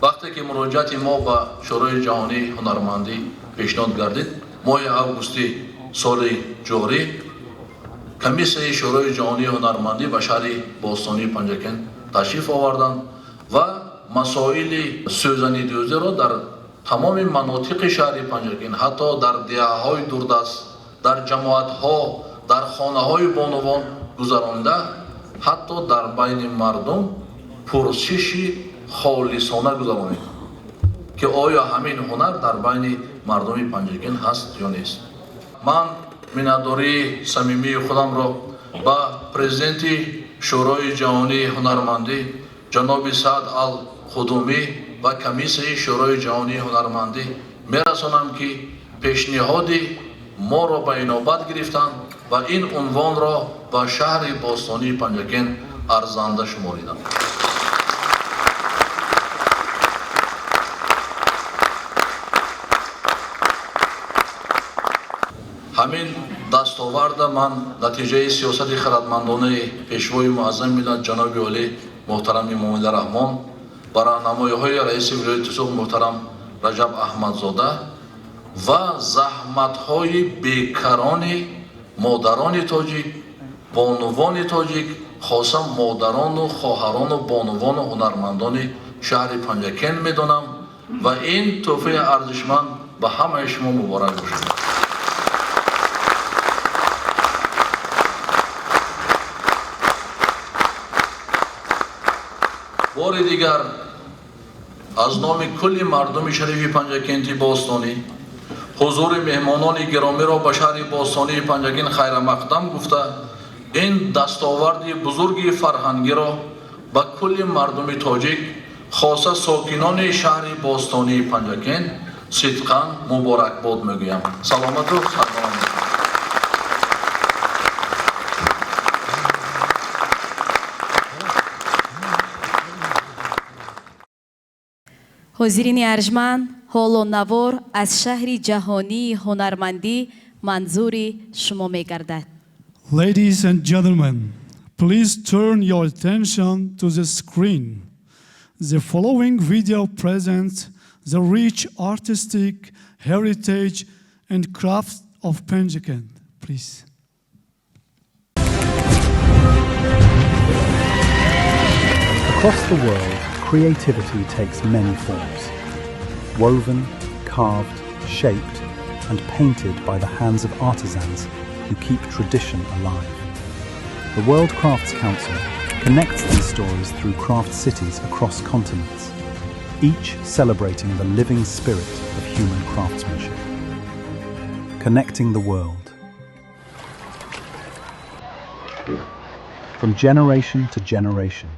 I: вақте ки муроҷиати мо ба шӯрои ҷаҳонии ҳунармандӣ пешниҳод гардид, моҳи августи соли ҷорӣ комиссияи шӯрои ҷаҳонии ҳунармандӣ ба шаҳри Бостонии Панҷакен ташриф оварданд ва масоили сӯзанидӯзиро дар тамоми манотиқи шаҳри Панҷакен, ҳатто дар диҳаҳои дурдаст, дар ҷамоатҳо, дар хонаҳои бонувон гузаронда, ҳатто дар байни мардум пурсиши холисона гузаронид, ки оё ҳамин ҳунар дар байни мардуми Панҷакен ҳаст ё нест. ман миннатдории самимии худамро ба президенти шӯрои ҷаҳонии ҳунармандӣ ҷаноби Саад ал-Худумӣ ва комиссияи шӯрои ҷаҳонии ҳунармандӣ мерасонам, ки пешниҳоди моро ба инобат гирифтанд ва ин унвонро ба шаҳри Бостонии Панҷакен арзанда шумориданд. ҳамин дастоварда ман натиҷаи сиёсати харадмандонаи пешвои муаззами миллат ҷаноби олӣ муҳтарам Имомилла Раҳмон ба раҳнамоиҳои раиси вилояти суғ муҳтарам Раҷаб Аҳмадзода ва заҳматҳои бекарони модарони тоҷик, бонувони тоҷик, хоса модарону хоҳарону бонувону ҳунармандони шаҳри Панҷакен медонам ва ин тӯҳфаи арзишманд ба ҳамаи шумо муборак бошад. бори дигар аз номи кулли мардуми шарифи Панҷакенти Бостонӣ ҳузури меҳмонони гиромиро ба шаҳри Бостонии Панҷакен хайрамақдам гуфта, ин дастоварди бузурги фарҳангиро ба кулли мардуми тоҷик, хоса сокинони шаҳри Бостонии Панҷакен сидқан муборакбод мегӯям. Саломату сарбаланд.
J: ҳозирини арҷманд, ҳоло навор аз шаҳри ҷаҳонии ҳунармандӣ манзури шумо мегардад.
B: Ladies and gentlemen, please turn your attention to the screen. The following video presents the rich artistic heritage and crafts of Panjaken. Please.
K: Across the world, creativity takes many forms. Woven, carved, shaped, and painted by the hands of artisans who keep tradition alive. The World Crafts Council connects these stories through craft cities across continents, each celebrating the living spirit of human craftsmanship. Connecting the world. From generation to generation,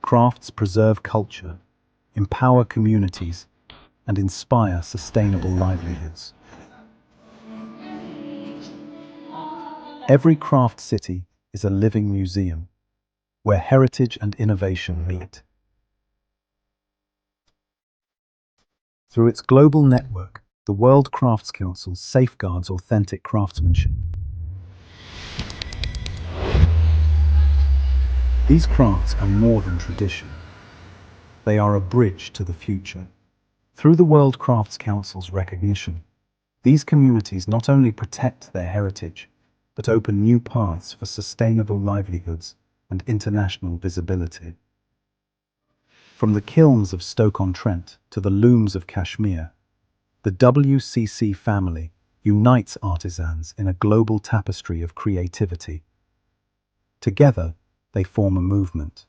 K: crafts preserve culture, empower communities, and inspire sustainable livelihoods. Every craft city is a living museum where heritage and innovation meet. Through its global network, the World Crafts Council safeguards authentic craftsmanship. These crafts are more than tradition. They are a bridge to the future. Through the World Crafts Council's recognition, these communities not only protect their heritage, that open new paths for sustainable livelihoods and international visibility. From the kilns of Stoke-on-Trent to the looms of Kashmir, the WCC family unites artisans in a global tapestry of creativity. Together, they form a movement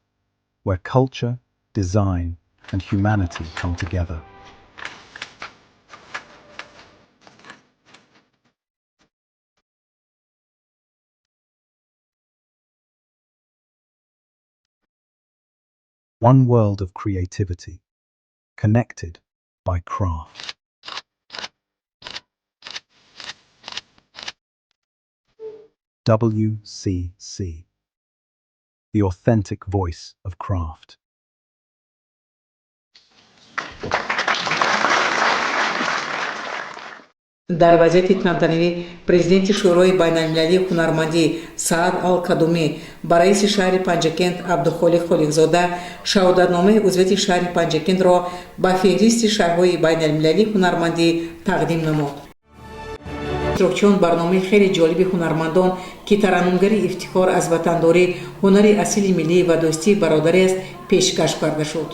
K: where culture, design, and humanity come together. One world of creativity, connected by craft. WCC, the authentic voice of craft.
C: дар вазъияти итманданӣ президенти шӯрои байналмилалии ҳунармандӣ Саад ал-Кадумӣ ба раиси шаҳри Панҷакент Абдухолиқ Холиқзода шаҳодатномаи узвияти шаҳри Панҷакентро ба феҳристи шаҳрҳои байналмилалии ҳунармандӣ тақдим намуд. Ishtirokchiyon барномаи хеле ҷолиби ҳунармандон ки тараннумгари ифтихор аз ватандорӣ, ҳунари асили миллӣ ва дӯстии бародарӣ аст, пешкаш карда шуд.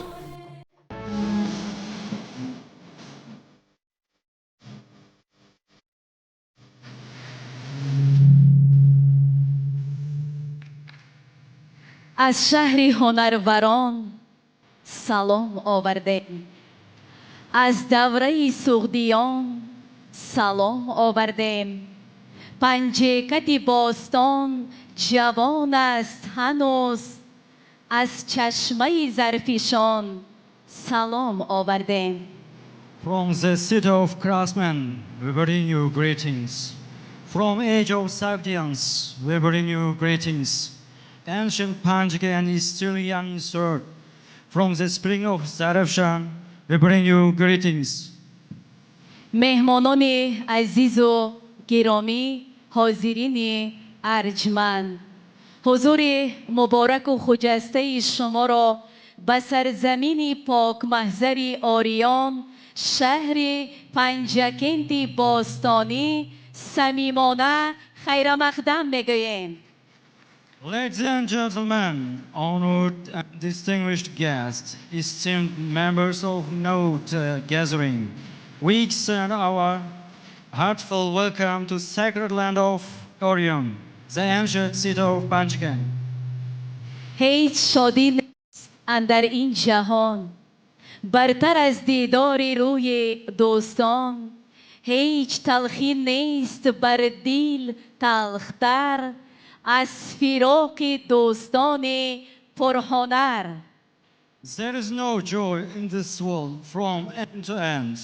J: از شهری هنروران سلام آوردیم، از دوره سغدیان سلام آوردیم. پنجکت باستان جوان است هنوز، از چشمه زرفشان سلام آوردیم.
L: From the city of craftsmen, we bring you greetings. From age of Sogdians, we bring you greetings. Ancient Panjkan is still young in sword. From the spring of Zarafshan, we bring you greetings.
J: مهمانان عزیز و گرامی، حاضرین ارجمند، حضور مبارک و خجسته شما را به سرزمین پاک محضر آریان، شهر پنجکент باستانی صمیمانه خیر مقدم میگوییم.
L: Ladies and gentlemen, honored and distinguished guests, esteemed members of note gathering, we extend our heartfelt welcome to sacred land of Orion, the ancient city of Panjkent.
J: هیچ شادی نیست اندر این جهان برتر از دیدار روی دوستان، هیچ تلخی نیست بر دل تلختر از فراق دوستان پرهنر.
L: There is no joy in this world from end to end,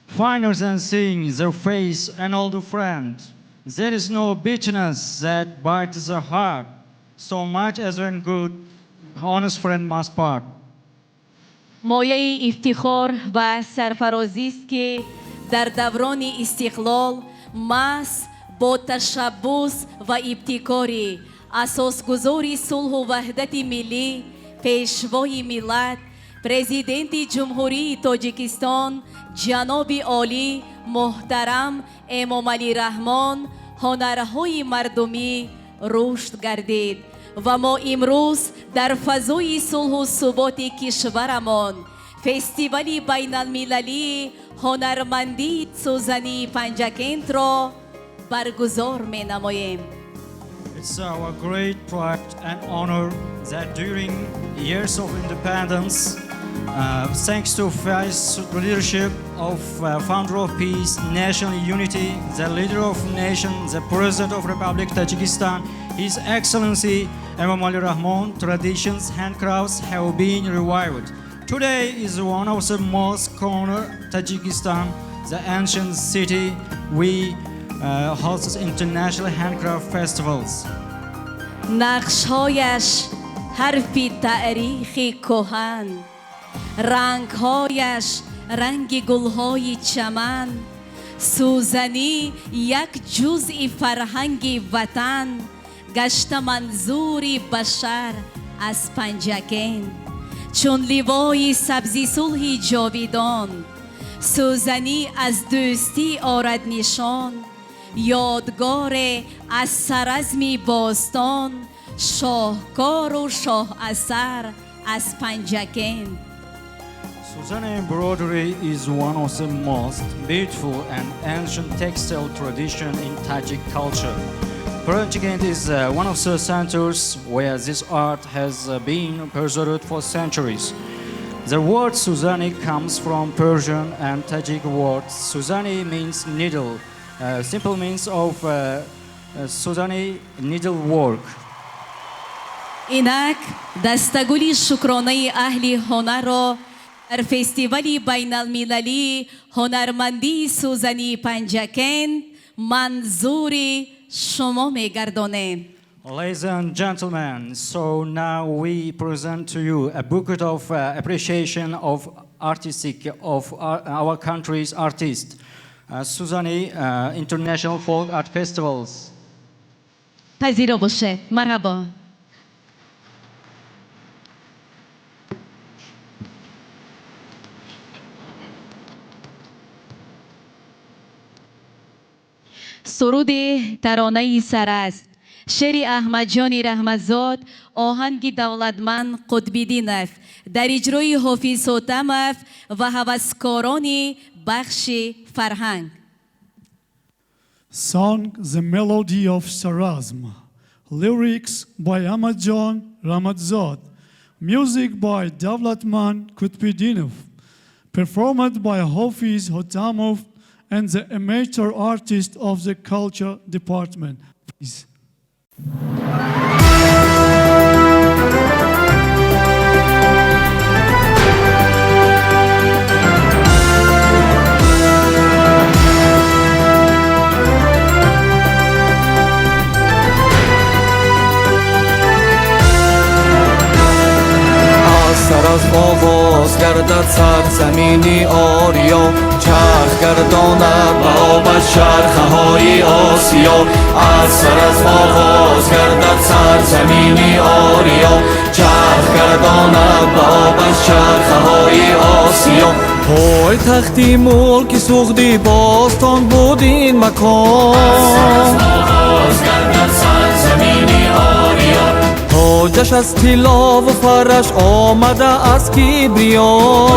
L: finer than seeing their face an old friend. There is no bitterness that bites the heart so much as when good, honest friend must part.
J: مایه افتخار و سرفرازی است که در دوران استقلال محض با تشبث و ابتکاری اساسگذاری صلح و وحدت ملی، پیشوای ملت، پرزیدنت جمهوری تاجیکستان جناب عالی محترم امام علی رحمان هنرهای مردمی رشد گردید و ما امروز در فضای صلح و ثبات کشورمان فستیوال بین المللی هنرمندی سوزنی پنجکент را برگزار می نماییم.
L: It's our great pride and honor that during years of independence, thanks to vice leadership of founder of peace, national unity, the leader of nation, the president of Republic Tajikistan, His Excellency Imam Ali Rahman, traditions, handcrafts have been revived. Today is one of the most corner Tajikistan, the ancient city. We hosts international handcraft festivals.
J: نقش‌هایش حرف تاریخ کهن، رنگ‌هایش رنگ گل‌های چمن، سوزنی یک جزء فرهنگ وطن، گشت منظور بشر از پنجکент. چون لیوای سبزی صلح جاویدان، سوزنی از دوستی آرد نشان، یادگار از سرزمی باستان، شاهکار و شاه اثر از پنجکن.
L: Suzani embroidery is one of the most beautiful and ancient textile tradition in Tajik culture. Panjakent is one of the centers where this art has been preserved for centuries. The word Suzani comes from Persian and Tajik words. Suzani means needle, simple means of Suzani needlework.
J: اینک دستگلی شکرانه اهل هنر را در فستیوال بین المللی هنرمندی سوزنی پنجکن منظور شما میگردانه.
L: Ladies and gentlemen, so now we present to you a bouquet of appreciation of our country's artists, Suzani International Folk Art Festivals.
J: پذیرا باشه. مرحبا. سرود ترانه سر است، شعر احمد جان رحمتزاد، آهنگ دولتمند قطب‌الدینов در اجرای حافظ حاتمov و هوسکاران بخش فرهنگ.
B: Song The Melody of Sarazm. Lyrics by Ahmad Jan Rahmatzad. Music by Davlatman Qutbidinov. Performed by Hafiz Hotamov and the amateur artist of the culture department. Please.
M: از آغاز گردد سرزمینی آریا، چرخ گرداند به آب از چرخه های آسیا. از سر از آغاز گردد سرزمینی آریا، چرخ گرداند به آب از چرخه های آسیا. پای تختی ملک سوختی باستان بود این مکان. از سر از آغاز گردد سرزمینی آریا، تاجش از طلا و فرش آمده از کبریا.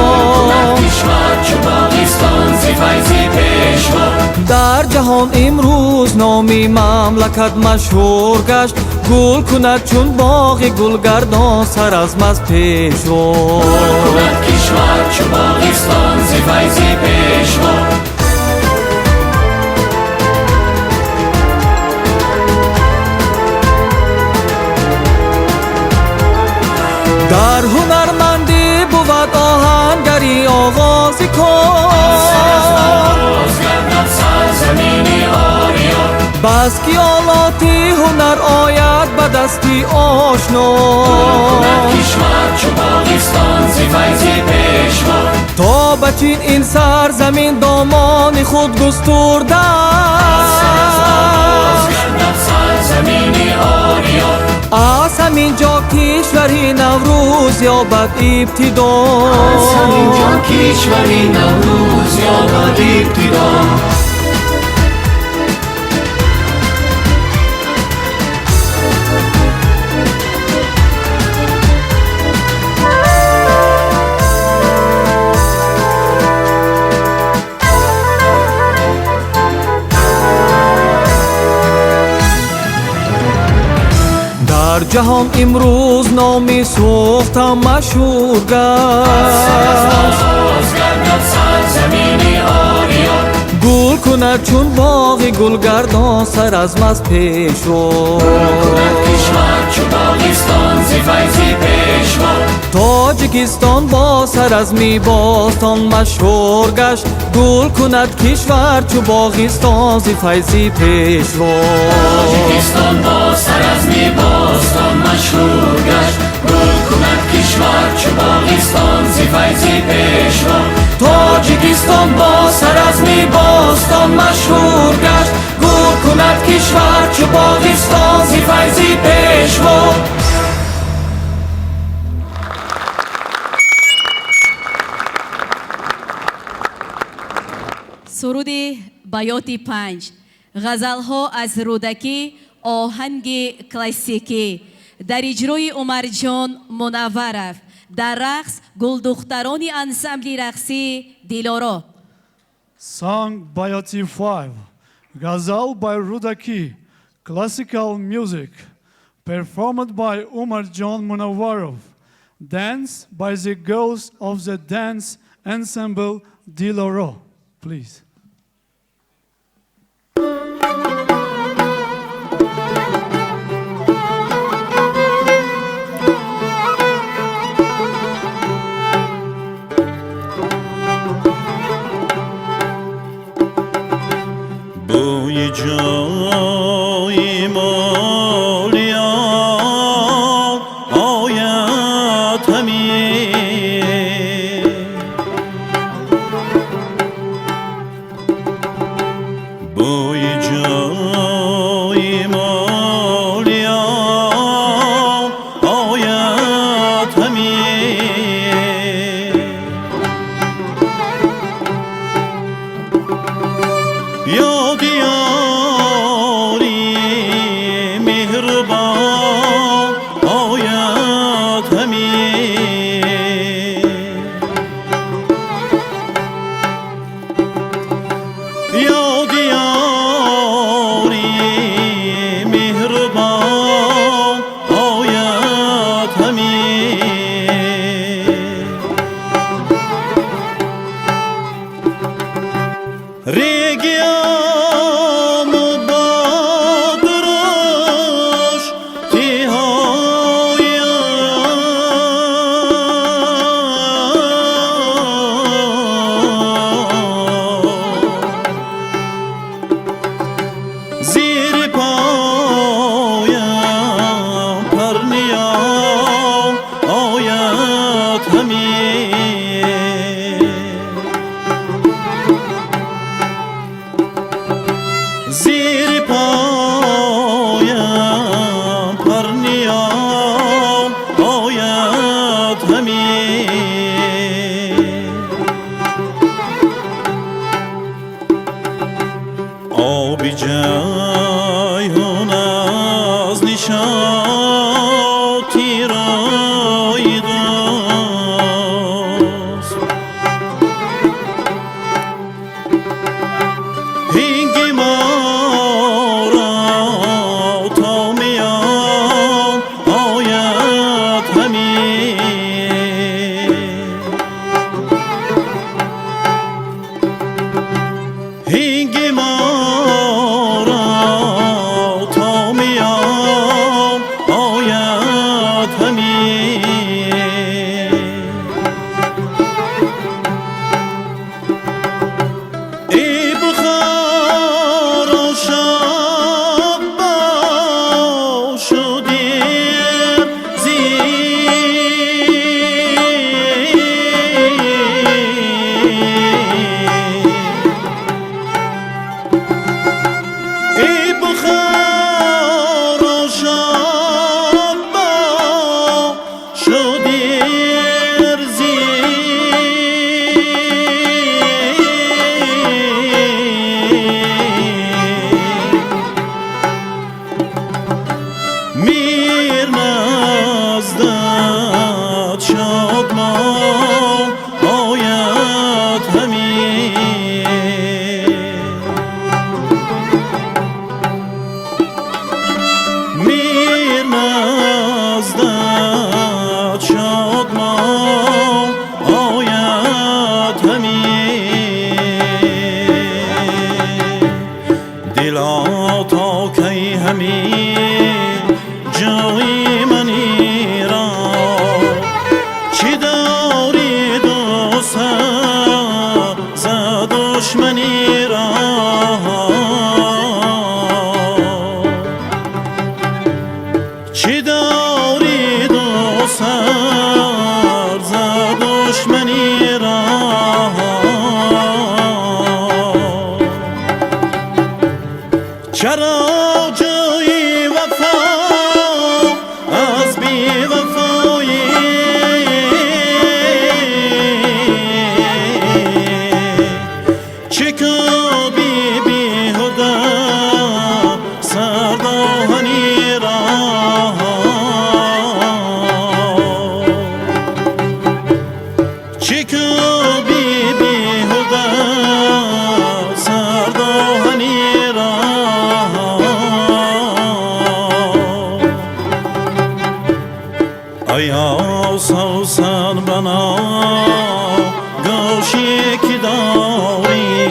M: در جهان امروز نامی مملکت مشهور گشت، گل کند چون باغ گلگردان سرزم از پیشوا. گل کند کشور چون باغستان ز فیض پیشوا. در هنرمندی بود آهنگری آغاز کن. بس که آلاتی هنر آید به دستی آشنا. تا بچین این سرزمین دامان خود گسترده از همین جا کشوری نوروز یابد ابتدا. از همین جا کشوری نوروز یابد ابتدا. در جهان امروز نامی سوختم مشهور گشت. گل کند چون باغ گلگردان سرزم از پیشوا. تاجیکستان با سرزمی باستان مشهور گشت. گل کند کشور چو باغستان ز فیض پیشوا. تاجیکستان با سرزمی باستان مشهور گشت. گل کند کشور چو باغستان ز فیض پیشوا. تاجیکستان با سرزمی باستان مشهور گشت. گل کند کشور چو باغستان ز فیض پیشوا.
J: سرود بیات 5 غزل‌ها از رودکی آهنگ کلاسیکی در اجرای عمر جان منورов در رقص گلدختران انسمبل رقصی دلارا.
B: Sung by OT5, Ghazal by Rudaki, classical music, performed by Umar John Munawwarov, dance by the girls of the dance ensemble Diloro. Please.
G: بوی جای مالیا آید همی بوی جای مالیا آید همی یا دیاری مهربان آید همی یا دیاری مهربان آید همی ریگیام و بادرش تیهای زیر پایم پرنیام آید همی زیر پایم پرنیام آید همی آبی جیهون از نشاطی رای دوست هنگی ما را تا میان آید همی هنگی ما را تا میان آید همی ای بخار و شب شدیم ای بخار و شب شدیم میر نزدت شادمان آید همی میر نزدت شادمان آید همی دلا تا کی همی جای منی را چی داری دوست ز دشمنی را چی داری دوست ز دشمنی را چرا جای وفا از بی وفایی چه کن که داری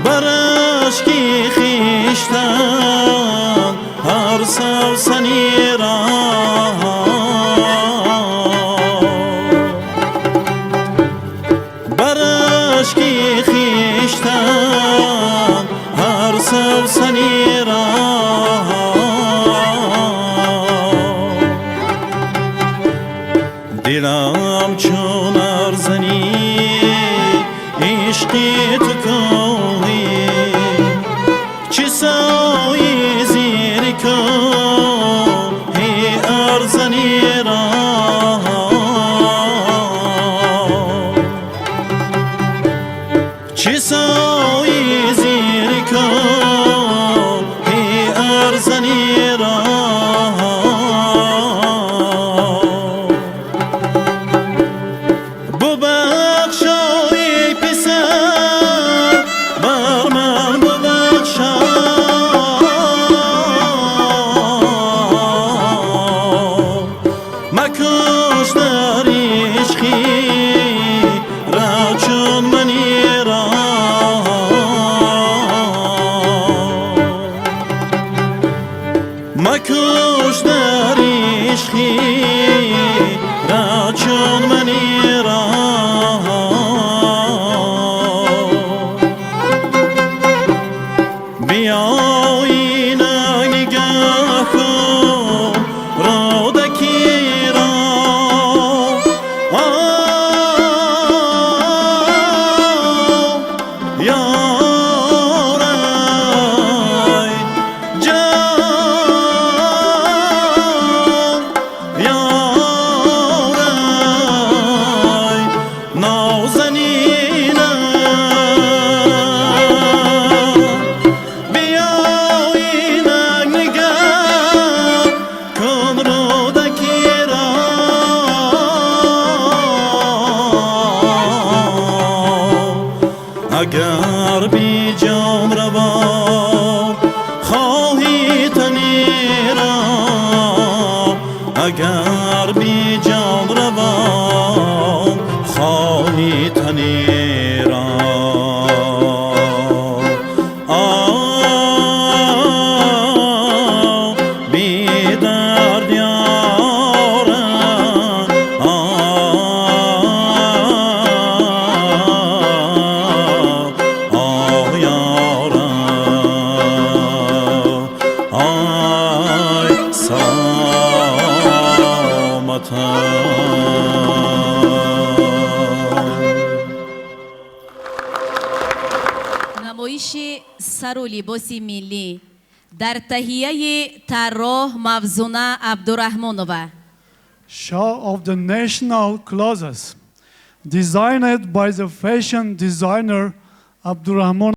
G: برش کی خیشتن هر سوسنی را برش کی خیشتن هر سوسنی را دلم چون ارزنی عشقی تو کوهی چی سایی زیر کوهی ارزنی را چی سایی زیر کوهی ارزنی را مکوش در عشقی را چون منی را بیا این نگاه کن رودکی را اگر بی جان روا خواهی تنی را اگر بی جان روا خواهی تنی را بی درد یارم
J: نمایش سر و لباس ملی در تهیه طراح مفزونه عبدالرحمنova.
B: Show of the national clothes designed by the fashion designer Abdurrahman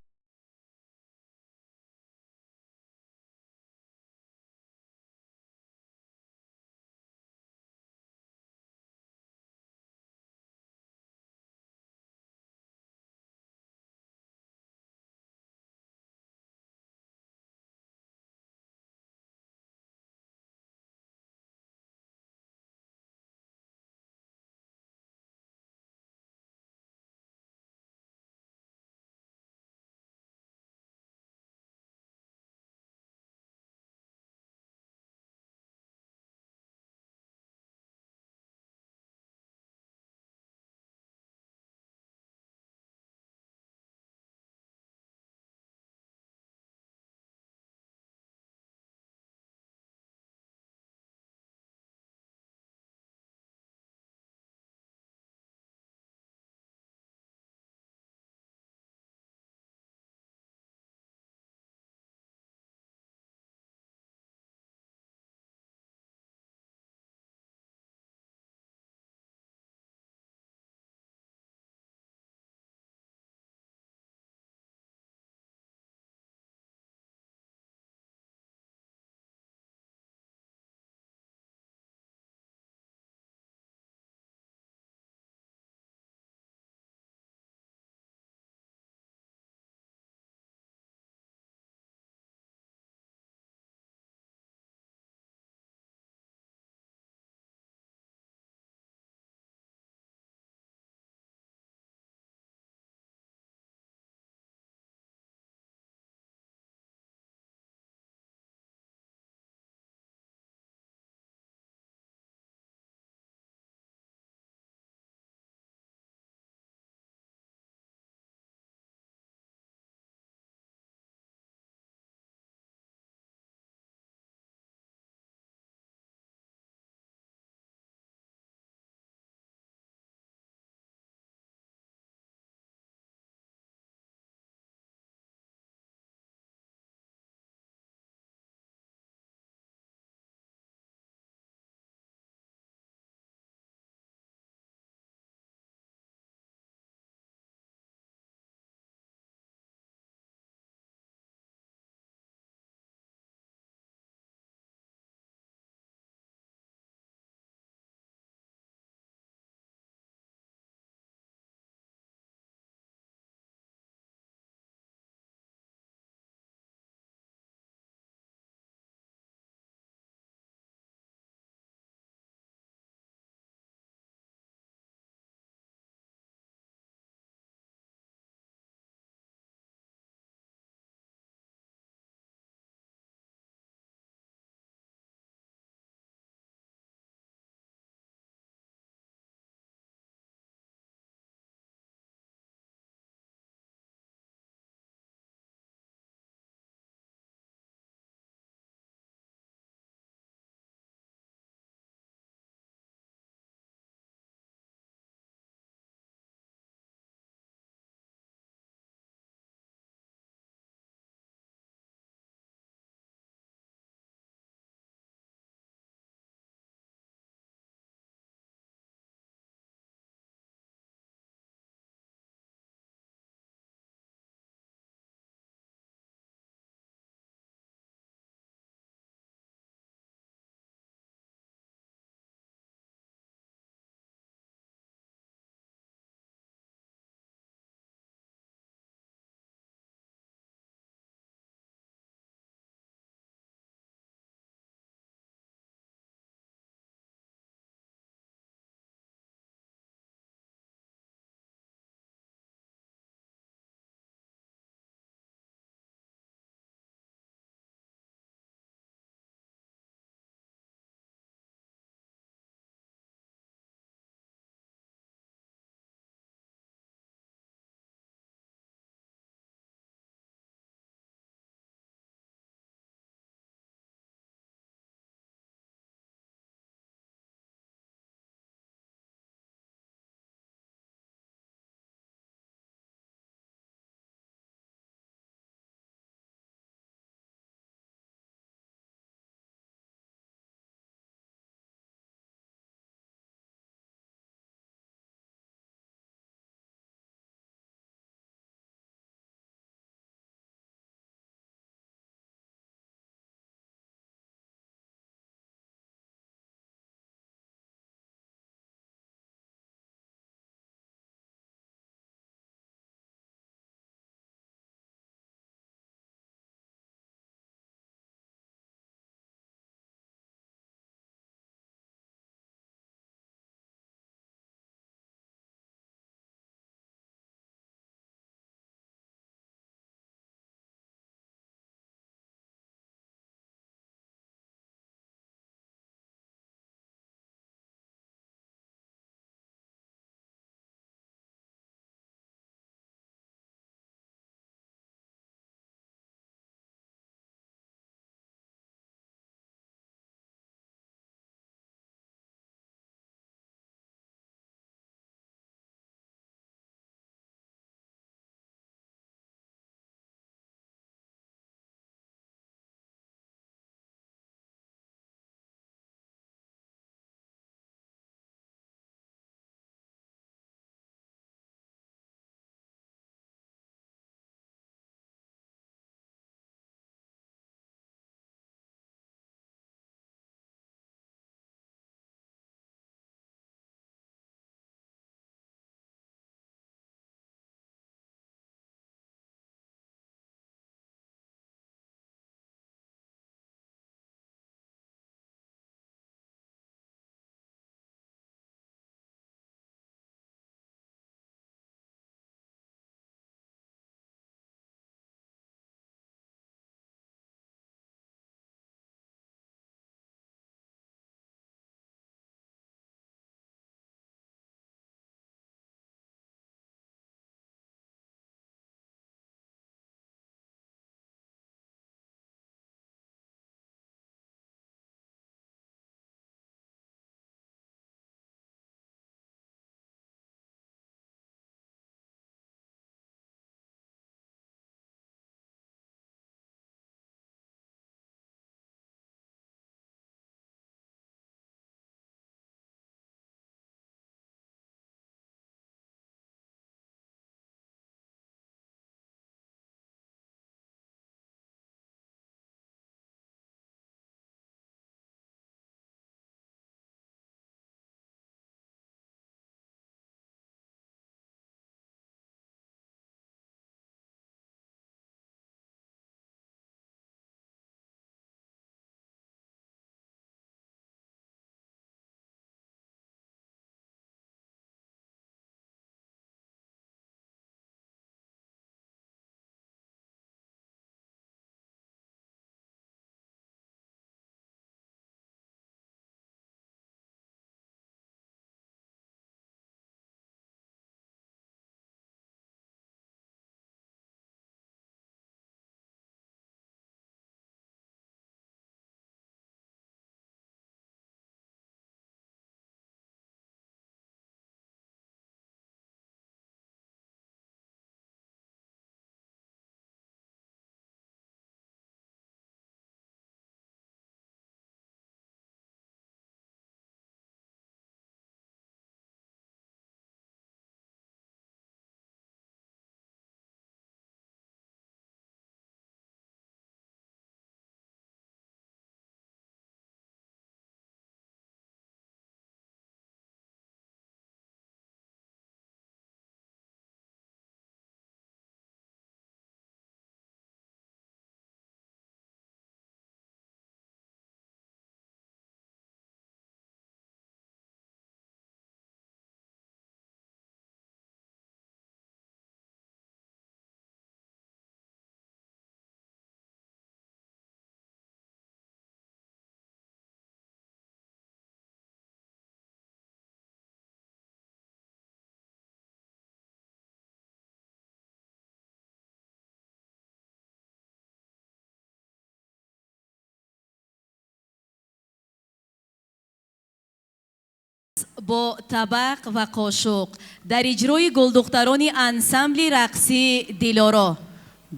J: با طبق و قاشق در اجرای گلدختران انسمبل رقصی دیلارا.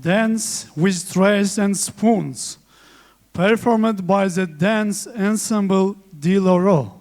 B: Dance with trays and spoons, performed by the dance ensemble Diloro.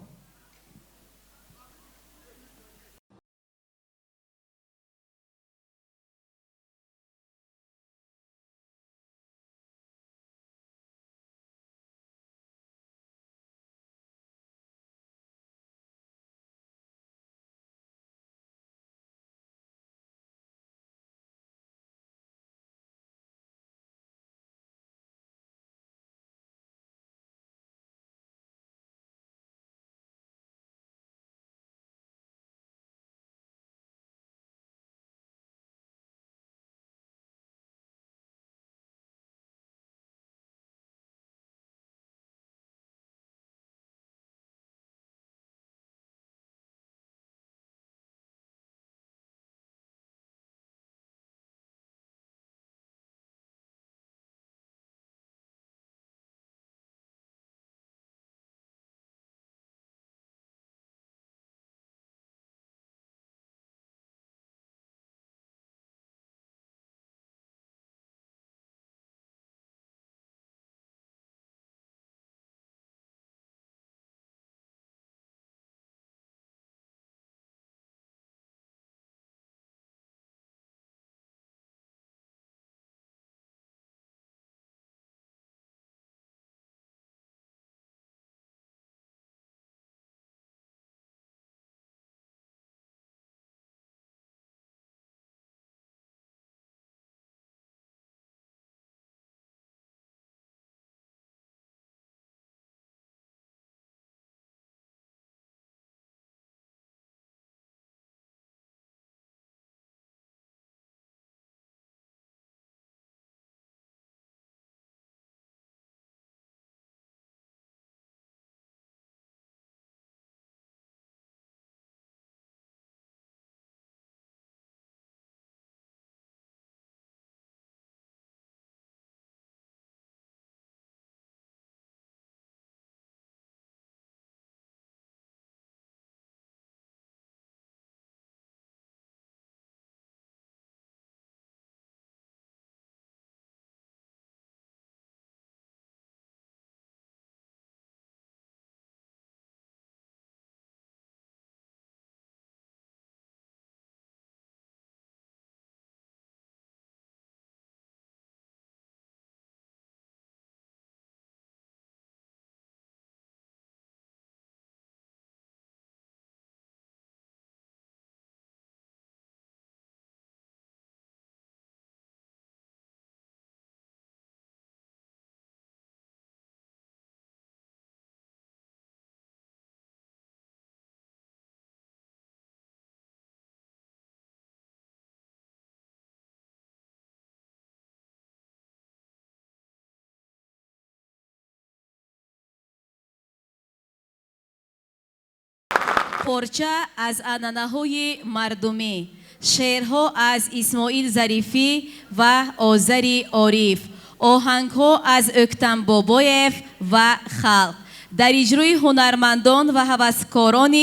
J: پارچه از عنعنه‌های مردمی، شعرها از اسماعیل ظریفی و آذری عارف، آهنگها از اکتم بابایف و خلق در اجرای هنرمندان و هوسکاران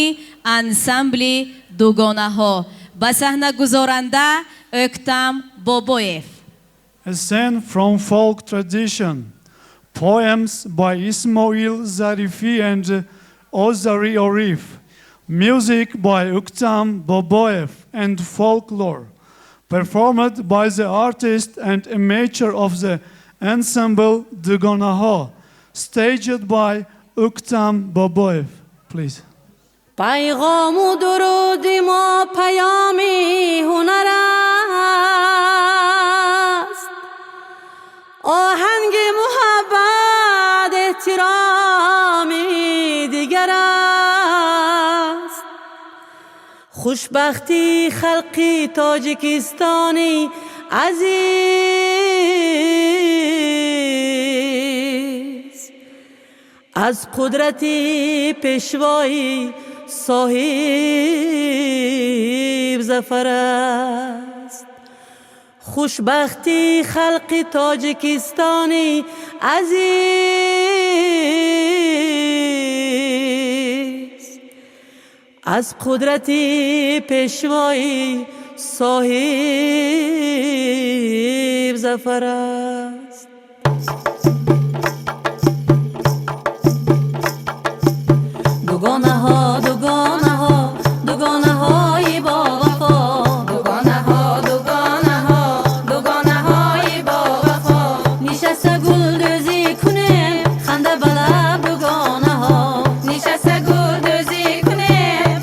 J: انسمبل دوگانه ها. به صحنه گذارنده اکتم بابایف.
B: A scene from folk tradition, poems by Ismail Zarifi and Ozari Arif, music by Uktam Babaev and folklore, performed by the artist and amateur of the ensemble Dugonaha, staged by Uktam Babaev. Please.
N: پیغام و درود ما پیامی هنر است، آهنگ محبت احترامی دیگر است. خوشبختی خلقی تاجیکستانی عزیز از قدرتی پیشوایی صاحب ظفر است. خوشبختی خلق تاجیکستانی عزیز از قدرت پیشوایی صاحب ظفر است. دوگانه ها دوگانه ها دوگانه های با وفا، دوگانه ها دوگانه ها دوگانه های با وفا، نشسته گل دوزی کنه خنده بلب دوگانه ها، نشسته گل دوزی کنه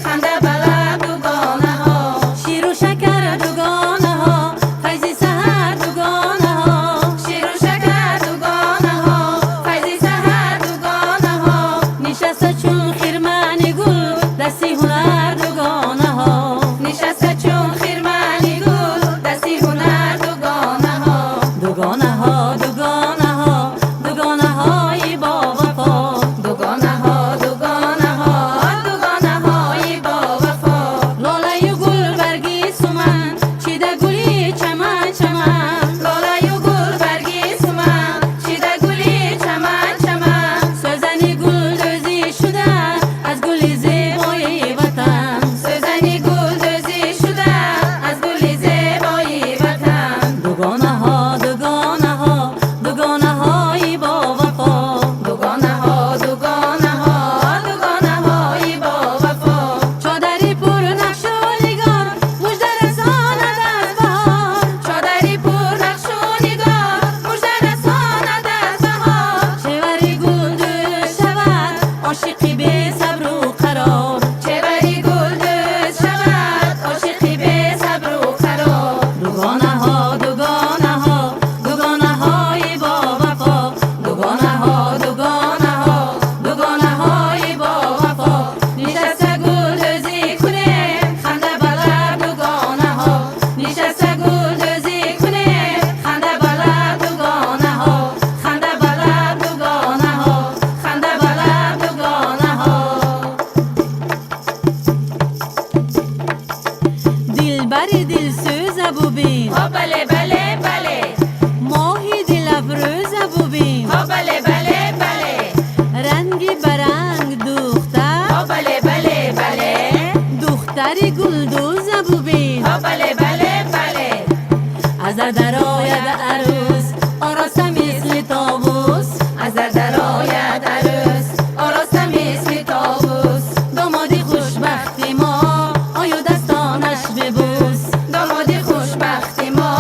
N: خنده بلب دوگانه ها، شیر و شکر دوگانه ها فیضی سحر دوگانه ها، شیر و شکر دوگانه ها فیضی سحر دوگانه ها، نشسته چون خیرمنی گل دستی هنر دوگانه ها، نشسته چون خیرمنی گل دستی هنر دوگانه ها، دوگانه ها دوگانه ها دوگانه های با وفا، دوگانه ها دوگانه ها دوگانه های با وفا، لاله و گل برگی سمن چیده گلی چمن چمن، لاله و گل برگی سمن چیده گلی چمن چمن، سوزنی گل دوزی شده از گلی زیبای وطن، سوزنی گل دوزی شده از گلی زیبای وطن، دوگانه ها دوگانه ها دوگانه های با وفا، دوگانه ها دوگانه ها دوگانه های با وفا، چادری پر نقش و نگار مژده رساند از بهار، چادری پر نقش و نگار مژده رساند از بهار، چوری گل دوز شود عاشقی بی صبر و قرار، چوری گل دوز شود عاشقی بی صبر و قرار، دوگانه ها دوگانه ها دوگانه های با وفا، دوگانه ها دوگانه ها دوگانه های با وفا، نشسته گل دوزی کنه خنده بلب دوگانه ها، نشسته گل دوزی کنه خنده بلب دوگانه ها، خنده بلب دوگانه ها خنده بلب دوگانه ها، دلبری دلسوز ببین ها بله بله بله، ماهی دل افروز ببین ها بله بله بله، رنگی برنگ دختر ها بله بله بله، دختری گلدوز ببین ها بله بله بله، از در آید عروس آراسته مثل طاووس، از در آید عروس آراسته مثل طاووس، دامادی خوشبختی ما آیا دستانش ببوس، دامادی خوشبختی ما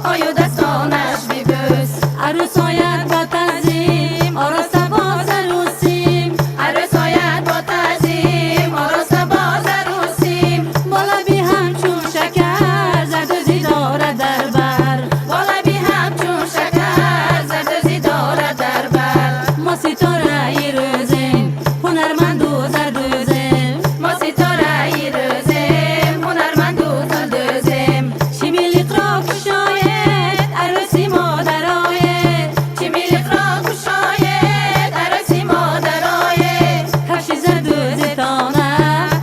N: آیا دستانش ببوس، عروس آید با تعظیم آراسته باز عروسیم، عروس آید با تعظیم آراسته باز عروسیم، بالا بی همچون شکر زردوزی دارد در بر، بالا بی همچون شکر زردوزی دارد در بر، ما ستاره ای روزیم هنرمند و زردوزیم، ما ستاره ای روزیم هنرمند و زردوزیم، شمیلیق را کشاید عروسی مادر آید، شمیلیق را کشاید عروسی مادر آید، کفش زردوزتانه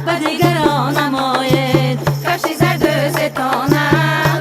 N: به دیگران نماید، کفش زردوزتانه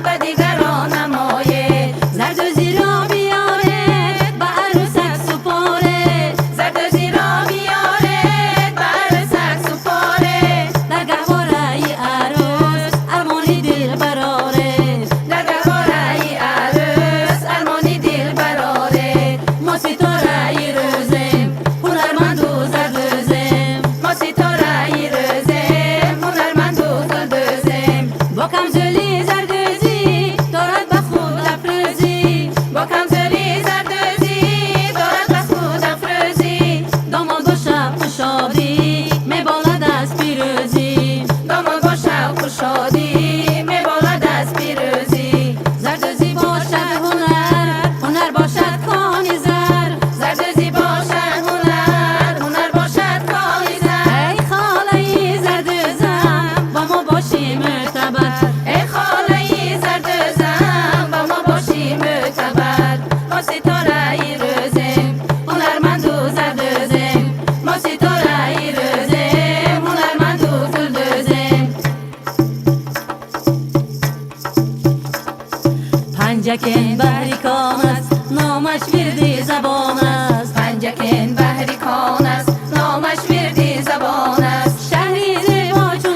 N: به دیگران نماید، زردوزی را بیارید به عروسک سپارید، زردوزی را بیارید به عروسک سپارید، در گهواره ای عروس ارمانی دل برارید، در گهواره ای عروس ارمانی دل برارید، ما ستاره ای روزیم هنرمند و زردوزیم، ما ستاره ای روزیم هنرمند و زردوزیم، با کمزولی زردوزی دارد به خود افروزی، با کمزولی زردوزی دارد به خود افروزی، داماد با شب و شادی میبالد از پیروزی، داماد با شب و شادی میبالد از پیروزی، زردوزی باشد هنر هنر باشد کان زر، زردوزی باشد هنر هنر باشد کان زر، ای خاله ای زردوزم با ما باشی معتبر، ای خاله ای زردوزم با ما باشی معتبر، ما ستاره ای روزیم هنرمند و زردوزیم، ما ستاره ای روزیم هنرمند و زردوزیم، پنجکن بهری کان است نامش وردی زبان است، پنجکن بهری کان است نامش وردی زبان است، شهری زیبا چون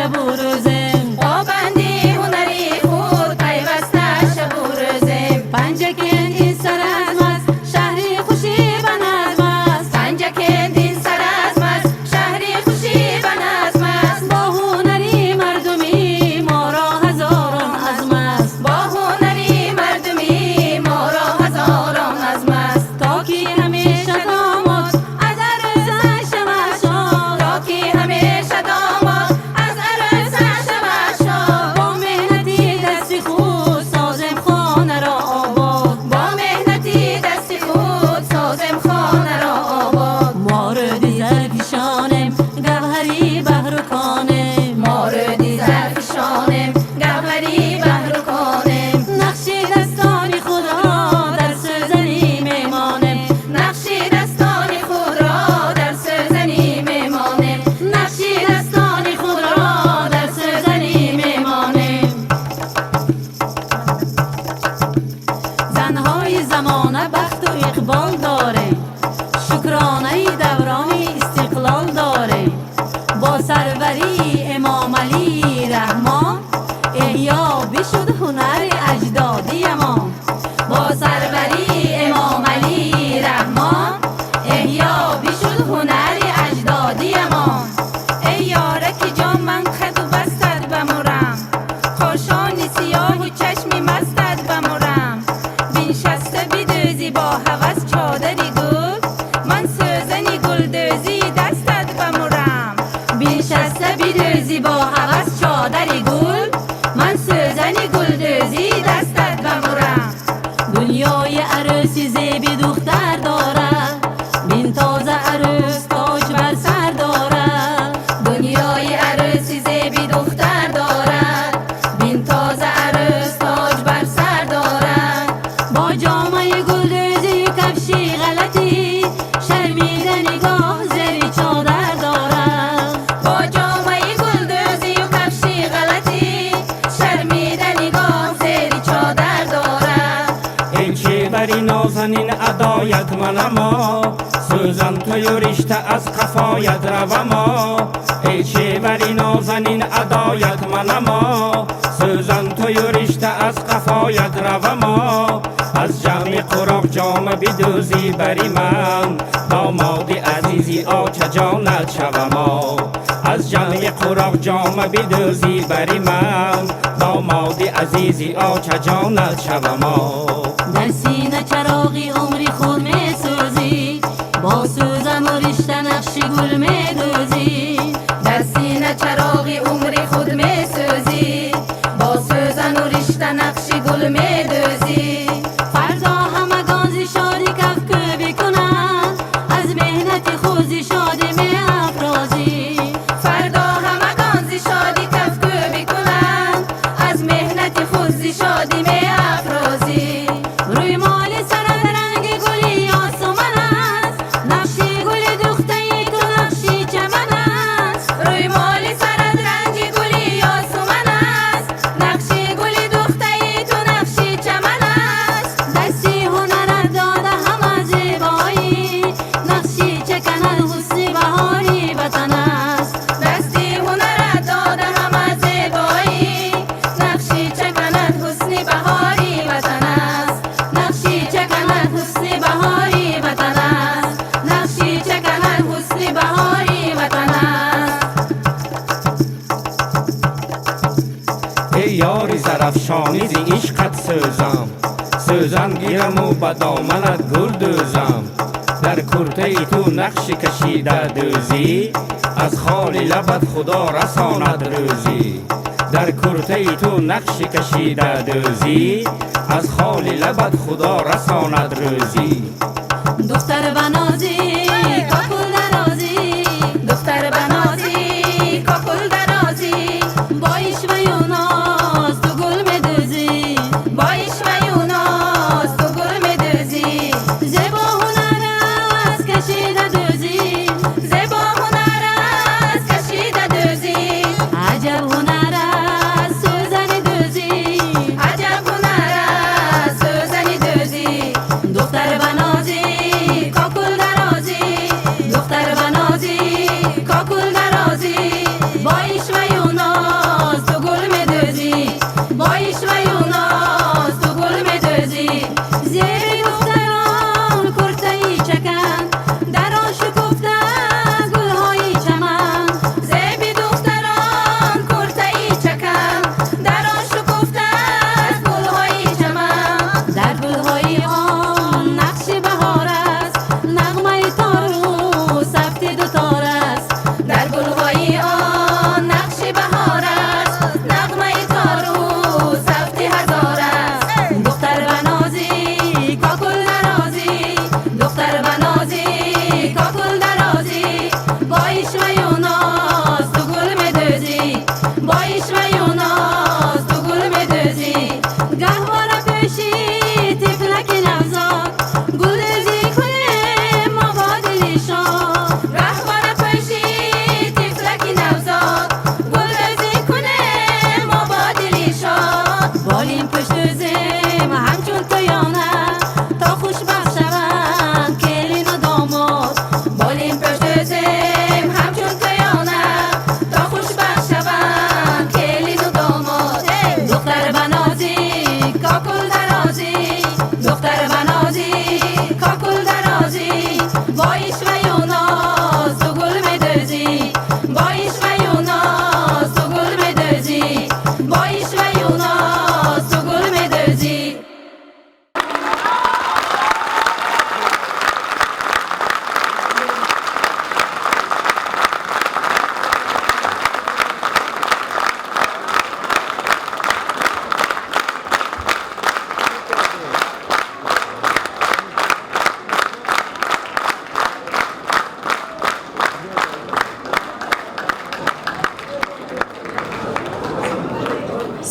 N: شب و روزم با بندی هنری خود پیوسته شب و روزم پنجکین این سر از مست شهری خوشی به نظم است پنجکین این سر از مست شهری خوشی به نظم است با هنری مردمی ما را هزاران عزم است با هنری مردمی ما را هزاران عزم است تا کی همیشه داماد از عروس شود تا کی همیشه داماد از عروس شود با مهنتی دست خود سازم خانه را آباد با مهنتی دست خود سازم خانه را آباد موردی زرفشانم گوهری بهرکانم موردی زرفشانم گوهری بهرکانم نقشی دستانی خود را در سوزنی میمانم نقشی دستانی خود را در سوزنی میمانم نقشی دستانی خود را در سوزنی میمانم زنهای زمانه بخت و اقبال داره شکرانه دوران استقلال داره با سروری امام علی رحمان احیا بشد هنر اجدادی ما با سروری امام علی رحمان احیا بشد هنر اجدادی ما ای یاره که جان من خد و بستد بمرم خوشانی سیاه و چشمی مستد بمرم بینشسته بدوزی با هوس چادری گل من سوزنی گل دوزی دستت بمرم بینشسته بدوزی با هوس چادری گل من سوزنی گل دوزی دستت بمرم دنیای عروسی زیبی دختر داره بین تازه عروس تاج بر سر داره دنیای عروسی زیبی دختر داره بین تازه عروس تاج بر سر داره با جامعه گلدوزی و کفشی غلطی شرمیده نگاه زیر چادر داره با جامعه گلدوزی و کفشی غلطی شرمیده نگاه زیر چادر داره
O: ای چه بری نازنین ادایت منما سوزن توی رشته از قفایت روما ای چه بری نازنین ادایت منما سوزن توی رشته از قفایت روما از جمع قراق جام بدوزی بری من داماد عزیزی آچه جانت شوما از جمع قراق جام بدوزی بری من داماد عزیزی آچه جانت شوما
N: در سینه چراغی عمری خود می سوزی با سوزن و رشته نقشی گل می دوزی در سینه چراغی عمری خود می سوزی با سوزن و رشته نقشی گل می دوزی فردا همگان زی شادی کف که بکنن از مهنت خود زی شادی می افرازی فردا همگان زی شادی کف که بکنن از مهنت خود زی شادی می افرازی روی مال سرد رنگ گلی آسمان است نقشی گل دختری تو نقشی چمن است روی مال سرد رنگ گلی آسمان است نقشی گل دختری تو نقشی چمن است دستی هنر داده همه زیبایی نقشی چکند حسن بهاری وطن است دستی هنر داده همه زیبایی نقشی چکند حسن بهاری وطن است نقشی چکند حسن بهاری وطن است نقشی چکند حسن بهاری وطن است
O: ای یاری زرفشانی زی عشقت سوزم سوزن گیرم و به دامنت گل دوزم در کرته ای تو نقش کشیده دوزی از خال لبت خدا رساند روزی در کرته ای تو نقش کشیده دوزی از خال لبت خدا رساند روزی
N: دختر بنازی کاکل درازی دختر بنازی کاکل درازی بایش و یوناس تو گل میدوزی بایش و یوناس تو گل میدوزی زیبا هنر از کشیده دوزی زیبا هنر از کشیده دوزی عجب هنر از سوزن دوزی عجب هنر از سوزن دوزی دختر بنازی کاکل درازی دختر بنازی کاکل درازی بایش و یوناس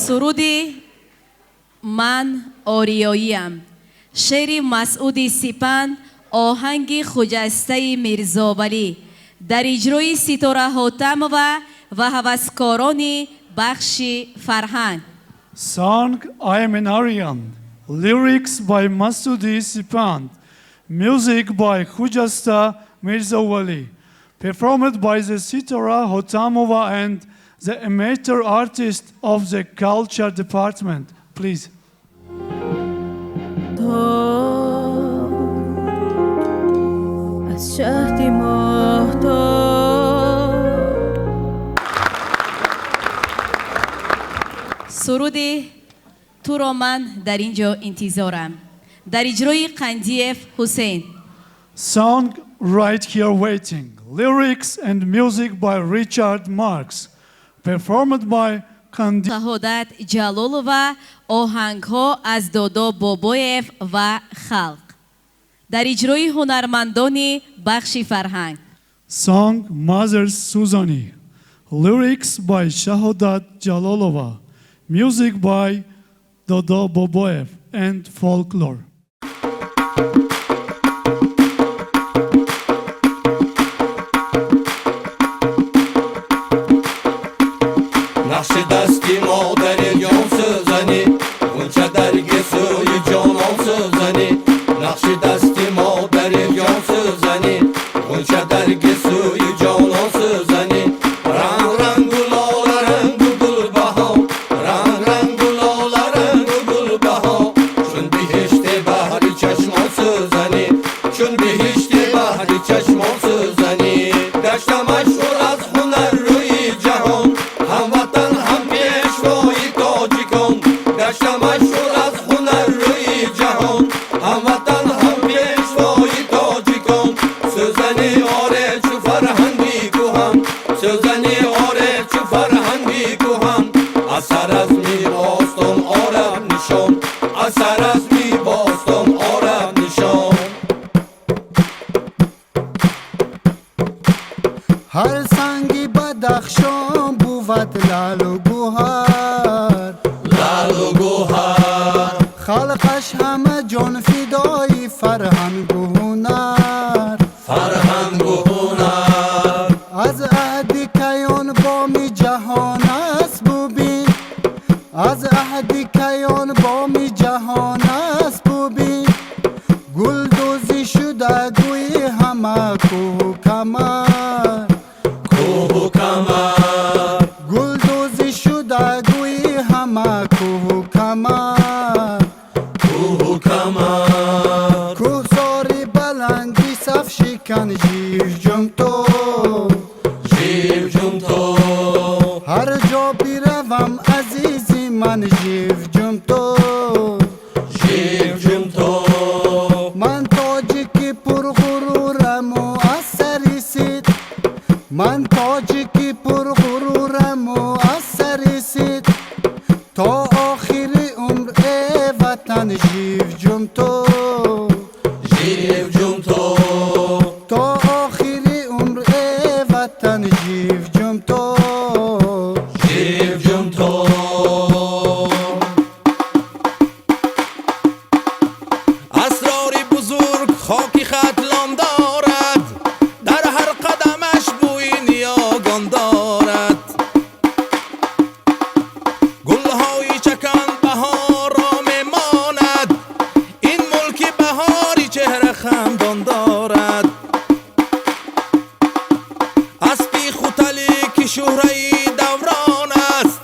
J: سرودی من آریاییم، شعر مسعود سپند، آهنگ خجسته میرزاولی در اجرای ستاره حاتم و هوسکاران بخش فرهنگ.
B: Song I am an Aryan. Lyrics by Masudi Sipand. Music by Khujasta Mirzawali. Performed by the Sitara Hotamova and the amateur artist of the culture department. Please.
N: از شهد ماهتاب
J: سرودی تو را من در اینجا انتظارم در اجرای قندیف حسین.
B: Song Right Here Waiting. Lyrics and music by Richard Marx. Performed by
J: شهادت جلال و آهنگ ها از دادا بابایف و خلق در اجرای هنرمندان بخش فرهنگ.
B: Song Mother Suzani. Lyrics by Shahodat Jalalova. Music by Dodo Boboev and folklore.
M: نقش دستی مادر جان سوزنی اونچه درگه سوی جانان سوزنی نقش دستی مادر جان سوزنی اونچه درگه سوی جانان سوزنی رنگ رنگ گلال رنگ گل بها رنگ رنگ گلال رنگ گل بها چون بهشت بحری چشمان سوزنی چون بهشت بحری چشمان سوزنی گشت مشهور از هنر روی جهان هموطن هم پیشوای تاجیکان گشت مشهور از هنر روی جهان هموطن هم پیشوای تاجیکان سوزنی آره چو فرهنگی کوهن سوزنی آره چو فرهنگی کوهن اثر از می باستان آرم نشان اثر از می باستان آرم نشان
P: هر سنگی بدخشان بود لال و گوهر
M: لال و گوهر
P: خلقش همه جان فدای فرهنگ و هنر
M: فرهنگ و هنر
P: از عهد کیان بام جهان است ببین از عهد کیان بام جهان است ببین گلدوزی شده گوی همه کوه کمر
M: کوه کمر
P: گلدوزی شده گوی همه کوه کمر
M: کوه کمر
P: کوه ساری بلندی صف شکن جیو جم تو
M: جیو جم تو
P: هر جا بیروم عزیزی من جیو جم تو
M: جیو جم تو
P: من تاجیکی پر غرورم و از سری سید من تاجیکی پر غرورم و از سری سید تا آخر عمر ای وطن جیو جم تو
M: جیو جم تو
P: تا آخر عمر ای وطن جیو جم تو
M: جیو جم تو اسرار بزرگ خاکی ختلان دارد در هر قدمش بوی نیاگان دارد گلهای چکن بهار را میماند این ملک بهاری چهره خندان دارد اسبی خوتلی که شهره دوران است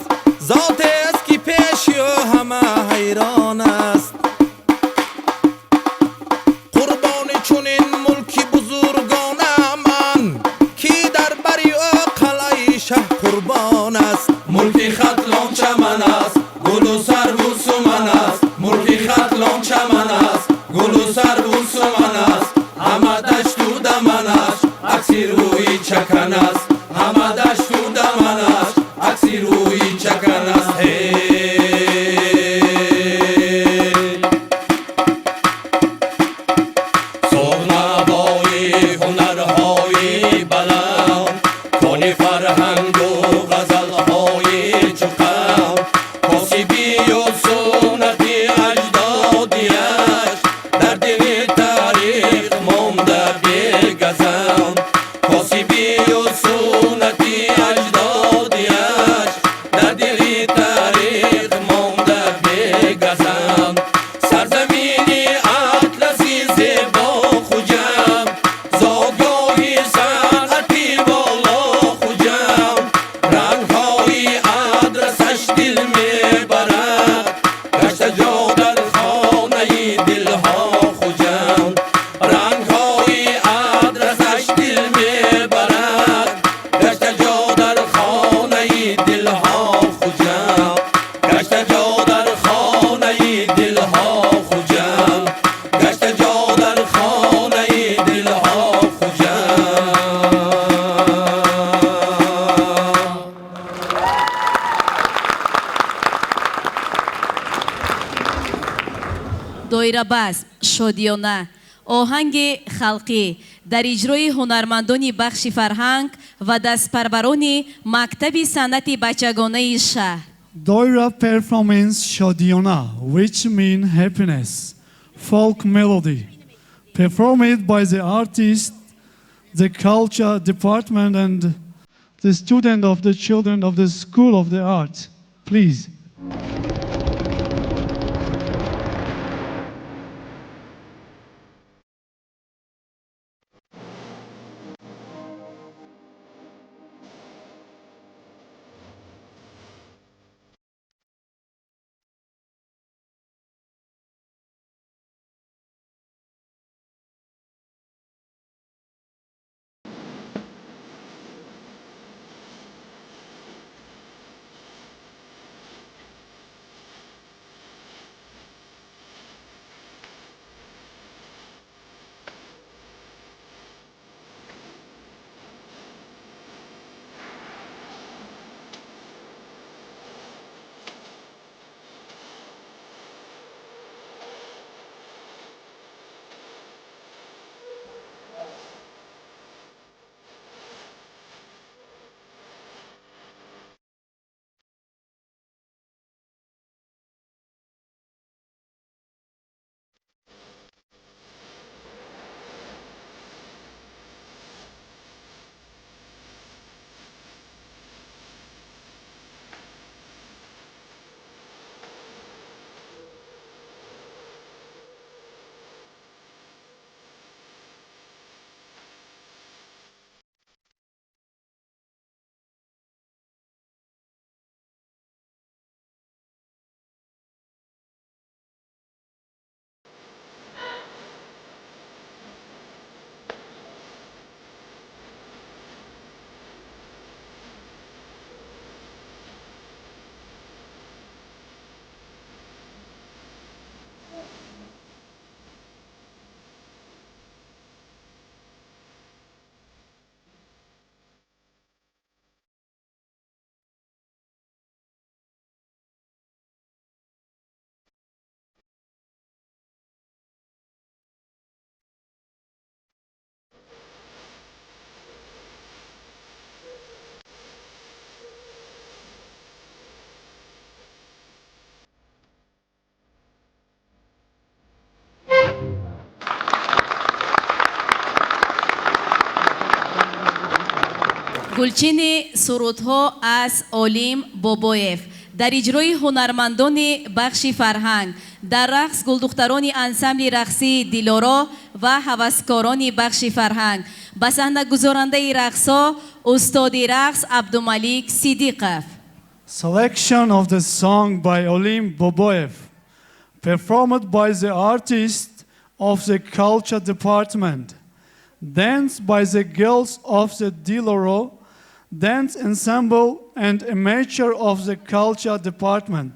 J: доирабаз, шодиёна, оҳанги халқӣ дар иҷрои ҳунармандони бахши фарҳанг ва дастпарварони мактаби санъати бачагонаи шаҳр.
B: Doira performance Shodiona, which mean happiness, folk melody, performed by the artist, the culture department, and the student of the children of the School of the Arts. Please.
J: гулчини сурудҳо аз Олим Бобоев дар иҷрои ҳунармандони бахши фарҳанг дар рақс гулдухтарони ансамбли рақсии Дилоро ва ҳаваскорони бахши фарҳанг ба саҳнагузорандаи рақсҳо устоди рақс Абдумалик Сидиқов.
B: Selection of the song by Olim Boboev, performed by the artist of the culture department, dance by the girls of the Diloro dance ensemble and amateur of the culture department,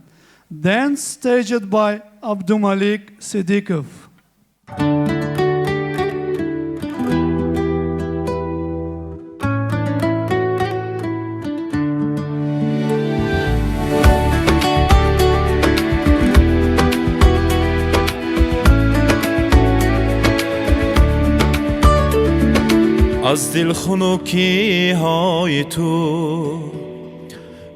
B: dance staged by Abdumalik Siddiqov.
Q: از دل خنکی های تو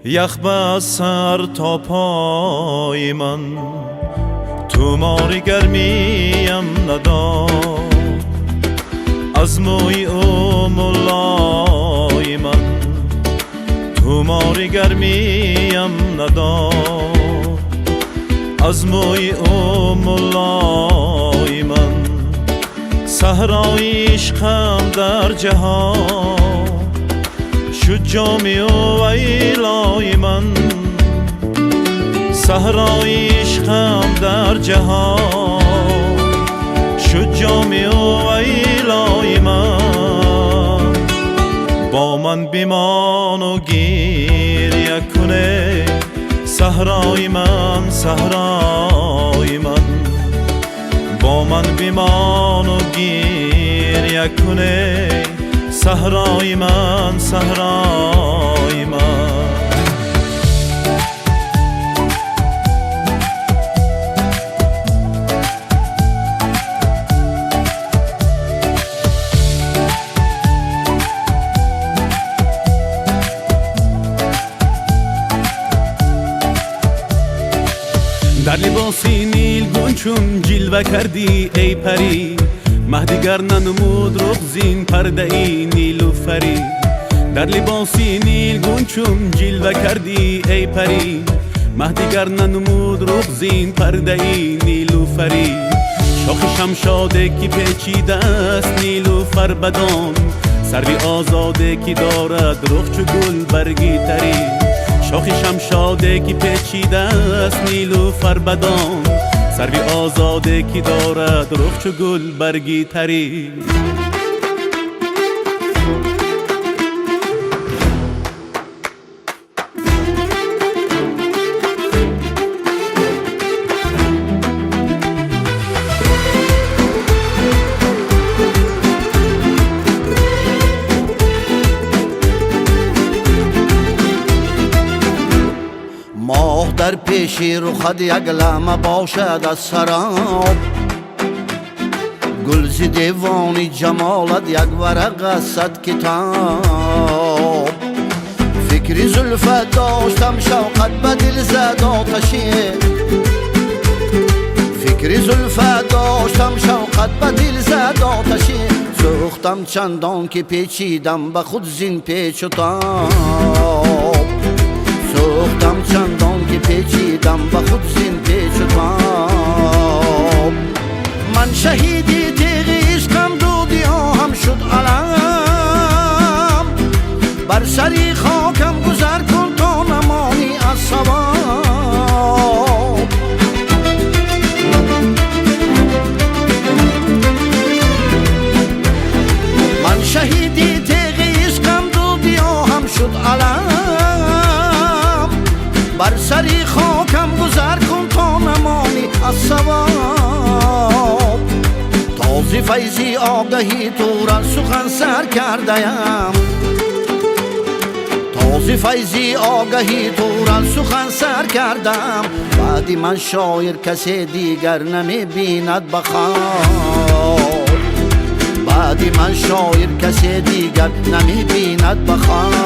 Q: یخ بس سر تا پای من تو ماری گرمیم ندار از موی او ملای من تو ماری گرمیم ندار از موی او ملای من صحرای عشقم در جهان شد جامی و ویلای من صحرای عشقم در جهان شد جامی و ویلای من با من بیمان و گریه کنه صحرای من صحرای من با من بیمان و گریه کنه صحرای من صحرای من
R: در لباسی نیلگون چون جلوه کردی ای پری، مهدیگر ننمود رخزین پرده ای نیلوفری. در لباسی نیلگون چون جلوه کردی ای پری، مهدیگر ننمود رخزین پرده ای نیلوفری. شاخ شمشاده کی پیچیده است نیلوفر بدان، سروی آزاده کی دارد رخ چو گل برگی تری. شاخ شمشاده کی پیچیده است نیلوفر بدان، سروی آزاده کی دارد رخ چو گل برگی تری.
S: در پیشی رخت یک لحمه باشد از سراب، گل ز دیوانی جمالت یک ورق از صد کتاب. فکری زلفت داشتم شوقت به دل زد آتشی، فکری زلفت داشتم شوقت به دل زد آتشی. سوختم چندان که پیچیدم به خود زین پیچ و تاب، سوختم چندان که پیچیدم به خود زین پیچ و تاب. من شهیدی تیغ عشقم دودی هم شد علم، بر سری خاکم گذر کن تا نمانی از ثواب. من شهیدی تیغ عشقم دودی هم شد علم، بر سری خاکم گذر کن تا نمانی از ثواب. تازه فیضی آگهی تو را سخن سر کردیم، تازه فیضی آگهی تو را سخن سر کردم. بعدی من شاعر کسی دیگر نمی بیند بخواب، بعدی من شاعر کسی دیگر نمی بیند بخواب.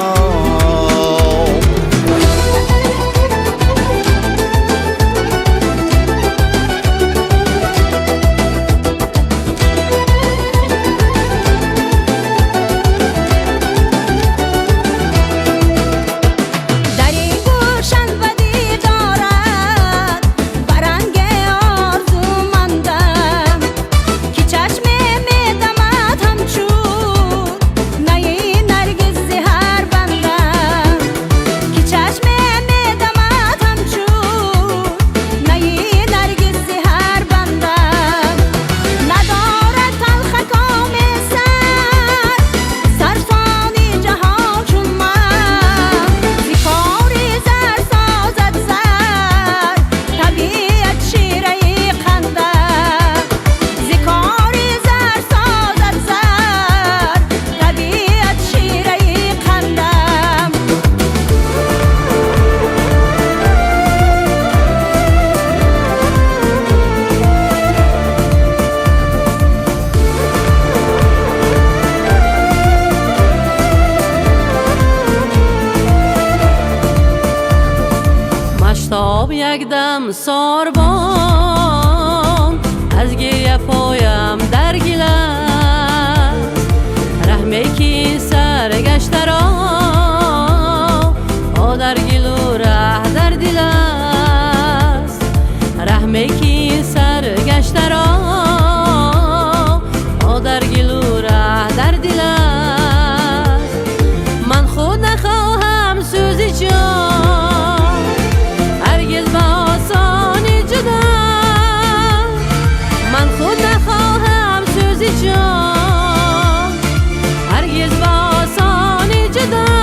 N: یکدم ساربان از گریه پایم در گل است، رحمه کی سرگشته را در گل و ره در دل است، رحمه کی سرگشته را در گل و ره در دل است. من خود نخواهم سوزی جان هرگز با آسانی جدا، من خود نخواهم سوزی جان هرگز با آسانی جدا.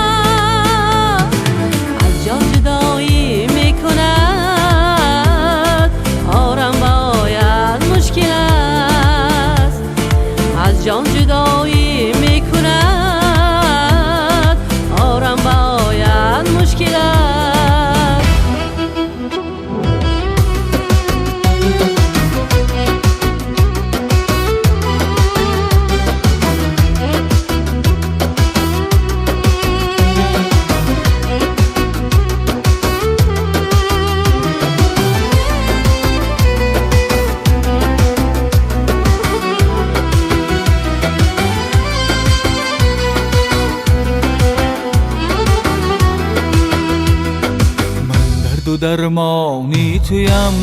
M: درمانی تویم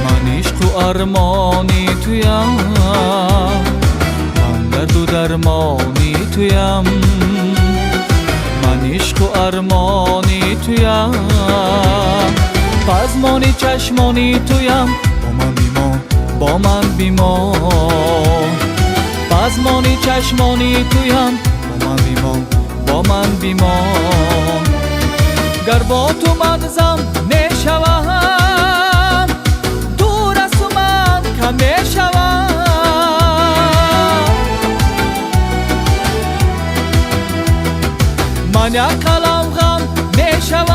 M: من عشق و ارمانی تویم من درد و درمانی تویم من عشق و ارمانی تویم پزمانی چشمانی تویم با من بیمان پزمانی چشمانی تویم با من بیمان گر با تو مغزم میشوم دور از تو من کم میشوم من یک قلم غم میشوم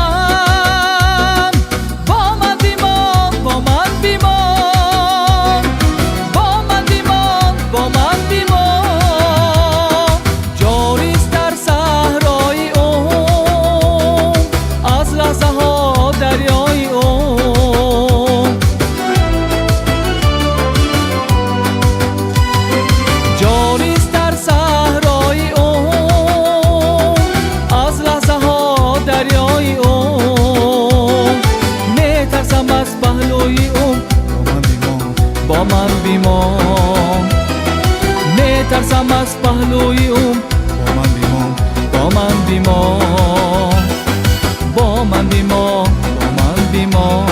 M: با من بیمان با من بیمان با من بیمان با من بیمان جاریست در صحرای عمر از لحظه ها دریای عمر جاریست در صحرای عمر از لحظه ها دریای عمر میترسم از پهلوی عمر با من بیمان میترسم از پهلوی عمر با من بیمان با من بیمان با من بیمان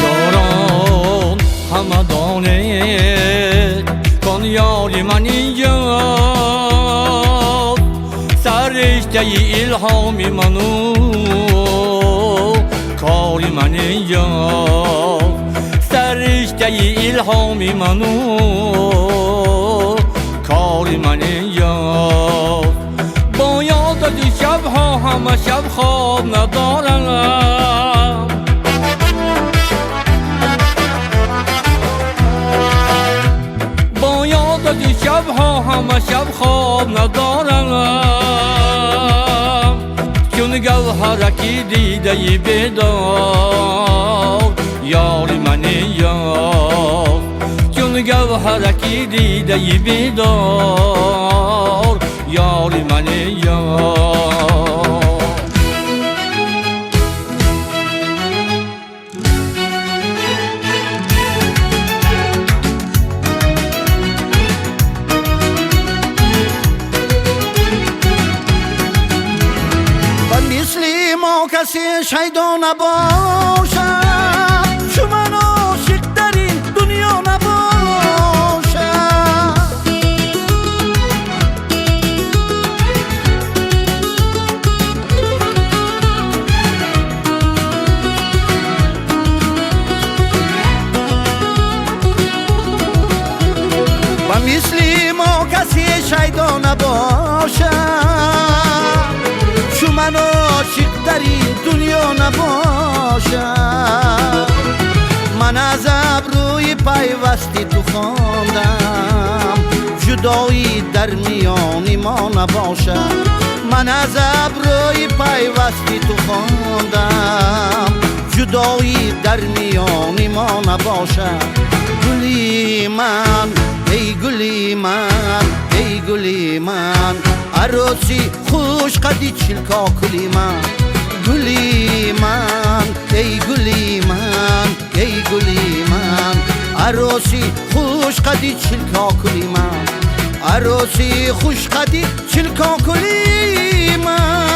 O: یاران همه دانه کن یاری من اینجا سرشته الهامی منو کاری من اینجا سرشته الهامی منو کاری من اینجا با یاد از شبها همه شب خواب ندارم با یاد از شبها همه شب خواب ندارم چون گوهرکی دیده بیدار یاری من یار چون گوهرکی دیده بیدار یاری من یار
S: مثل ما کسی شیدا نباشد چون من عاشق در این دنیا نباشد و مثل ما کسی شیدا نباشد چون من عاشق در این دنیا نباشم من از ابروی پیوستی تو خواندم جدایی در میان ما نباشم من از ابروی پیوستی تو خواندم جدایی در میان ما نباشم گلی من ای گلی من ای گلی من عروسی خوش قدی چلکا کلی من گلی من ای گلی من ای گلی من عروسی خوش قدی چلکا کلی من عروسی خوش قدی چلکا کلی من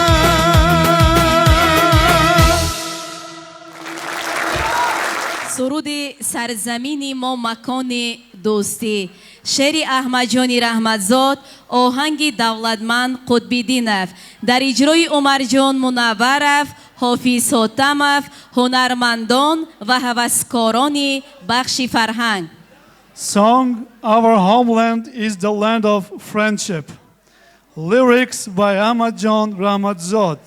J: سرود سرزمینی ما مکان دوستی شعر احمد جانی رحمتزاد آهنگ دولتمند قطب‌الدینов در اجرای عمر جان منورов حافظ حاتمов هنرمندان و هوسکاران بخش فرهنگ
B: Song Our Homeland is the Land of Friendship. Lyrics by Ahmad Jan Rahmatzad.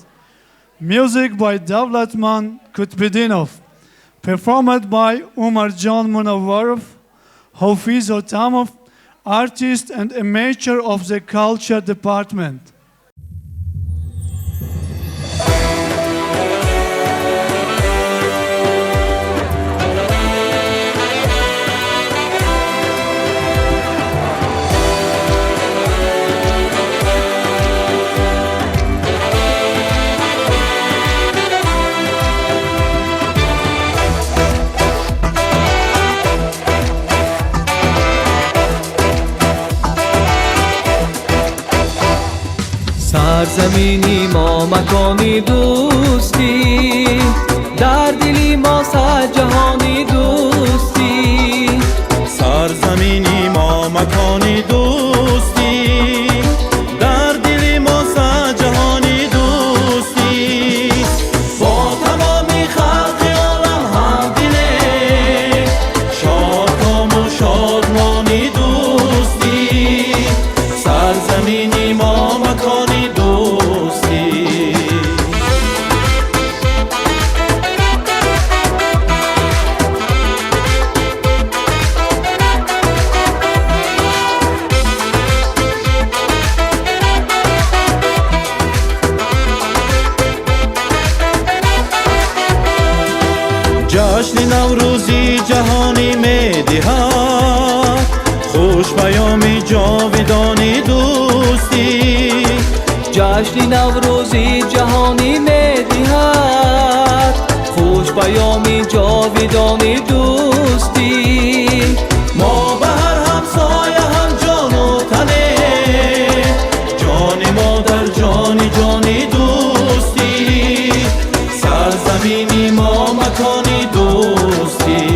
B: Music by Davlatman Kutbedinov. Performed by Umar Jan Munawwarov, Hafiz Otamov, artist and amateur of the culture department.
M: سرزمینی ما مکانی دوستی در دلی ما صد جهانی دوستی
Q: سرزمینی ما مکانی دوستی در دل ما صد جهانی دوستی
M: با تمامی خلق عالم هم دله
Q: شادکام و شادمانی دوستی
M: سرزمینی ما مکانی دوستی
Q: جشن نوروزی جهانی می دهد خوش پیامی جاودانی دوستی
M: جشن نوروزی جهانی می دهد خوش پیامی جاودانی دوستی
Q: ما به هر همسایه هم جان و تنه جان ما در جانی دوستی سرزمینی ما مکانی دوستی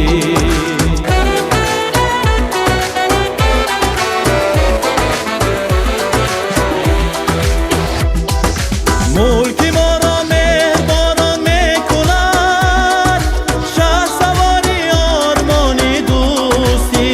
Q: ملک ما را مهربانان میکند شهسواری آرمانی دوستی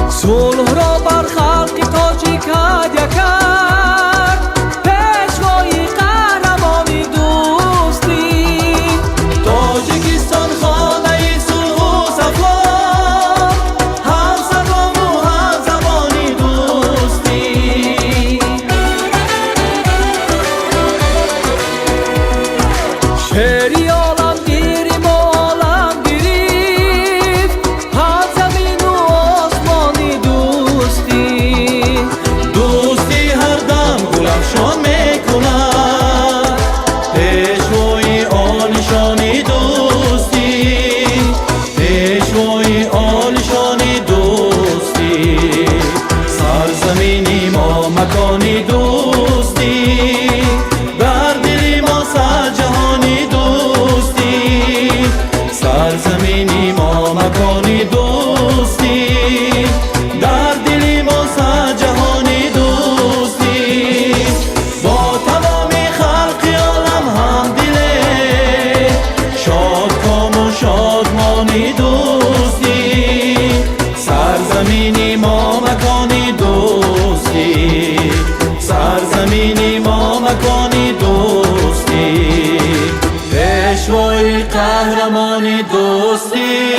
M: صلح را بر خلق تاجیک هدیه کرد پیشوای قهرمانی دوستی
Q: تاجیکستان خانه صلح و صفا همزبان و همزبانی دوستی
M: شهری عالم گیریم و عالم گریفت هم زمین و آسمانی دوستی
Q: دوستی هر دم گلفشان میکند پیشوای آنشانی دوستی پیشوای آنشانی دوستی سرزمینی ما مکانی دوستی در دل ما صد جهانی دوستی سرزمینی ما مکانی دوستی در دل ما صد جهانی دوستی با تمامی خلق عالم هم دله شادکام و شادمانی دوستی سرزمینی ما مکانی دوستی سرزمینی ما مکانی دوستی پیشوای قهرمانی دوستی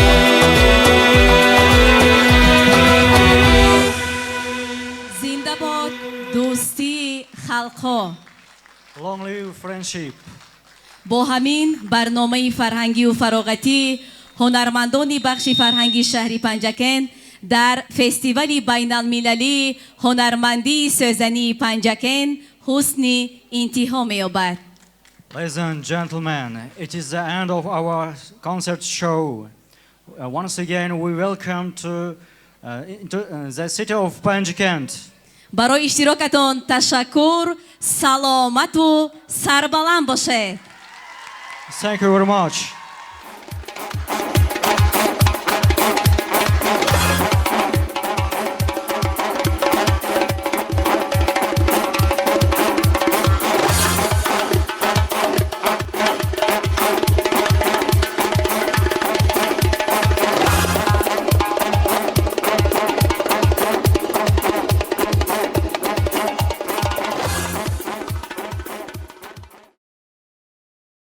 J: زنده باد دوستی خلقها.
L: Long live friendship.
J: با همین برنامه فرهنگی و فراغتی هنرمندان بخش فرهنگی شهر پنجکن در فستیوال بین المللی هنرمندی سوزنی پنجکن حسن انتها می‌یابد.
L: Ladies and gentlemen, it is the end of our concert show. Once again, we welcome to the city of Panjikent.
J: برای اشتراکتان تشکر. سلامت و سربلند باشید.
L: Thank you very much.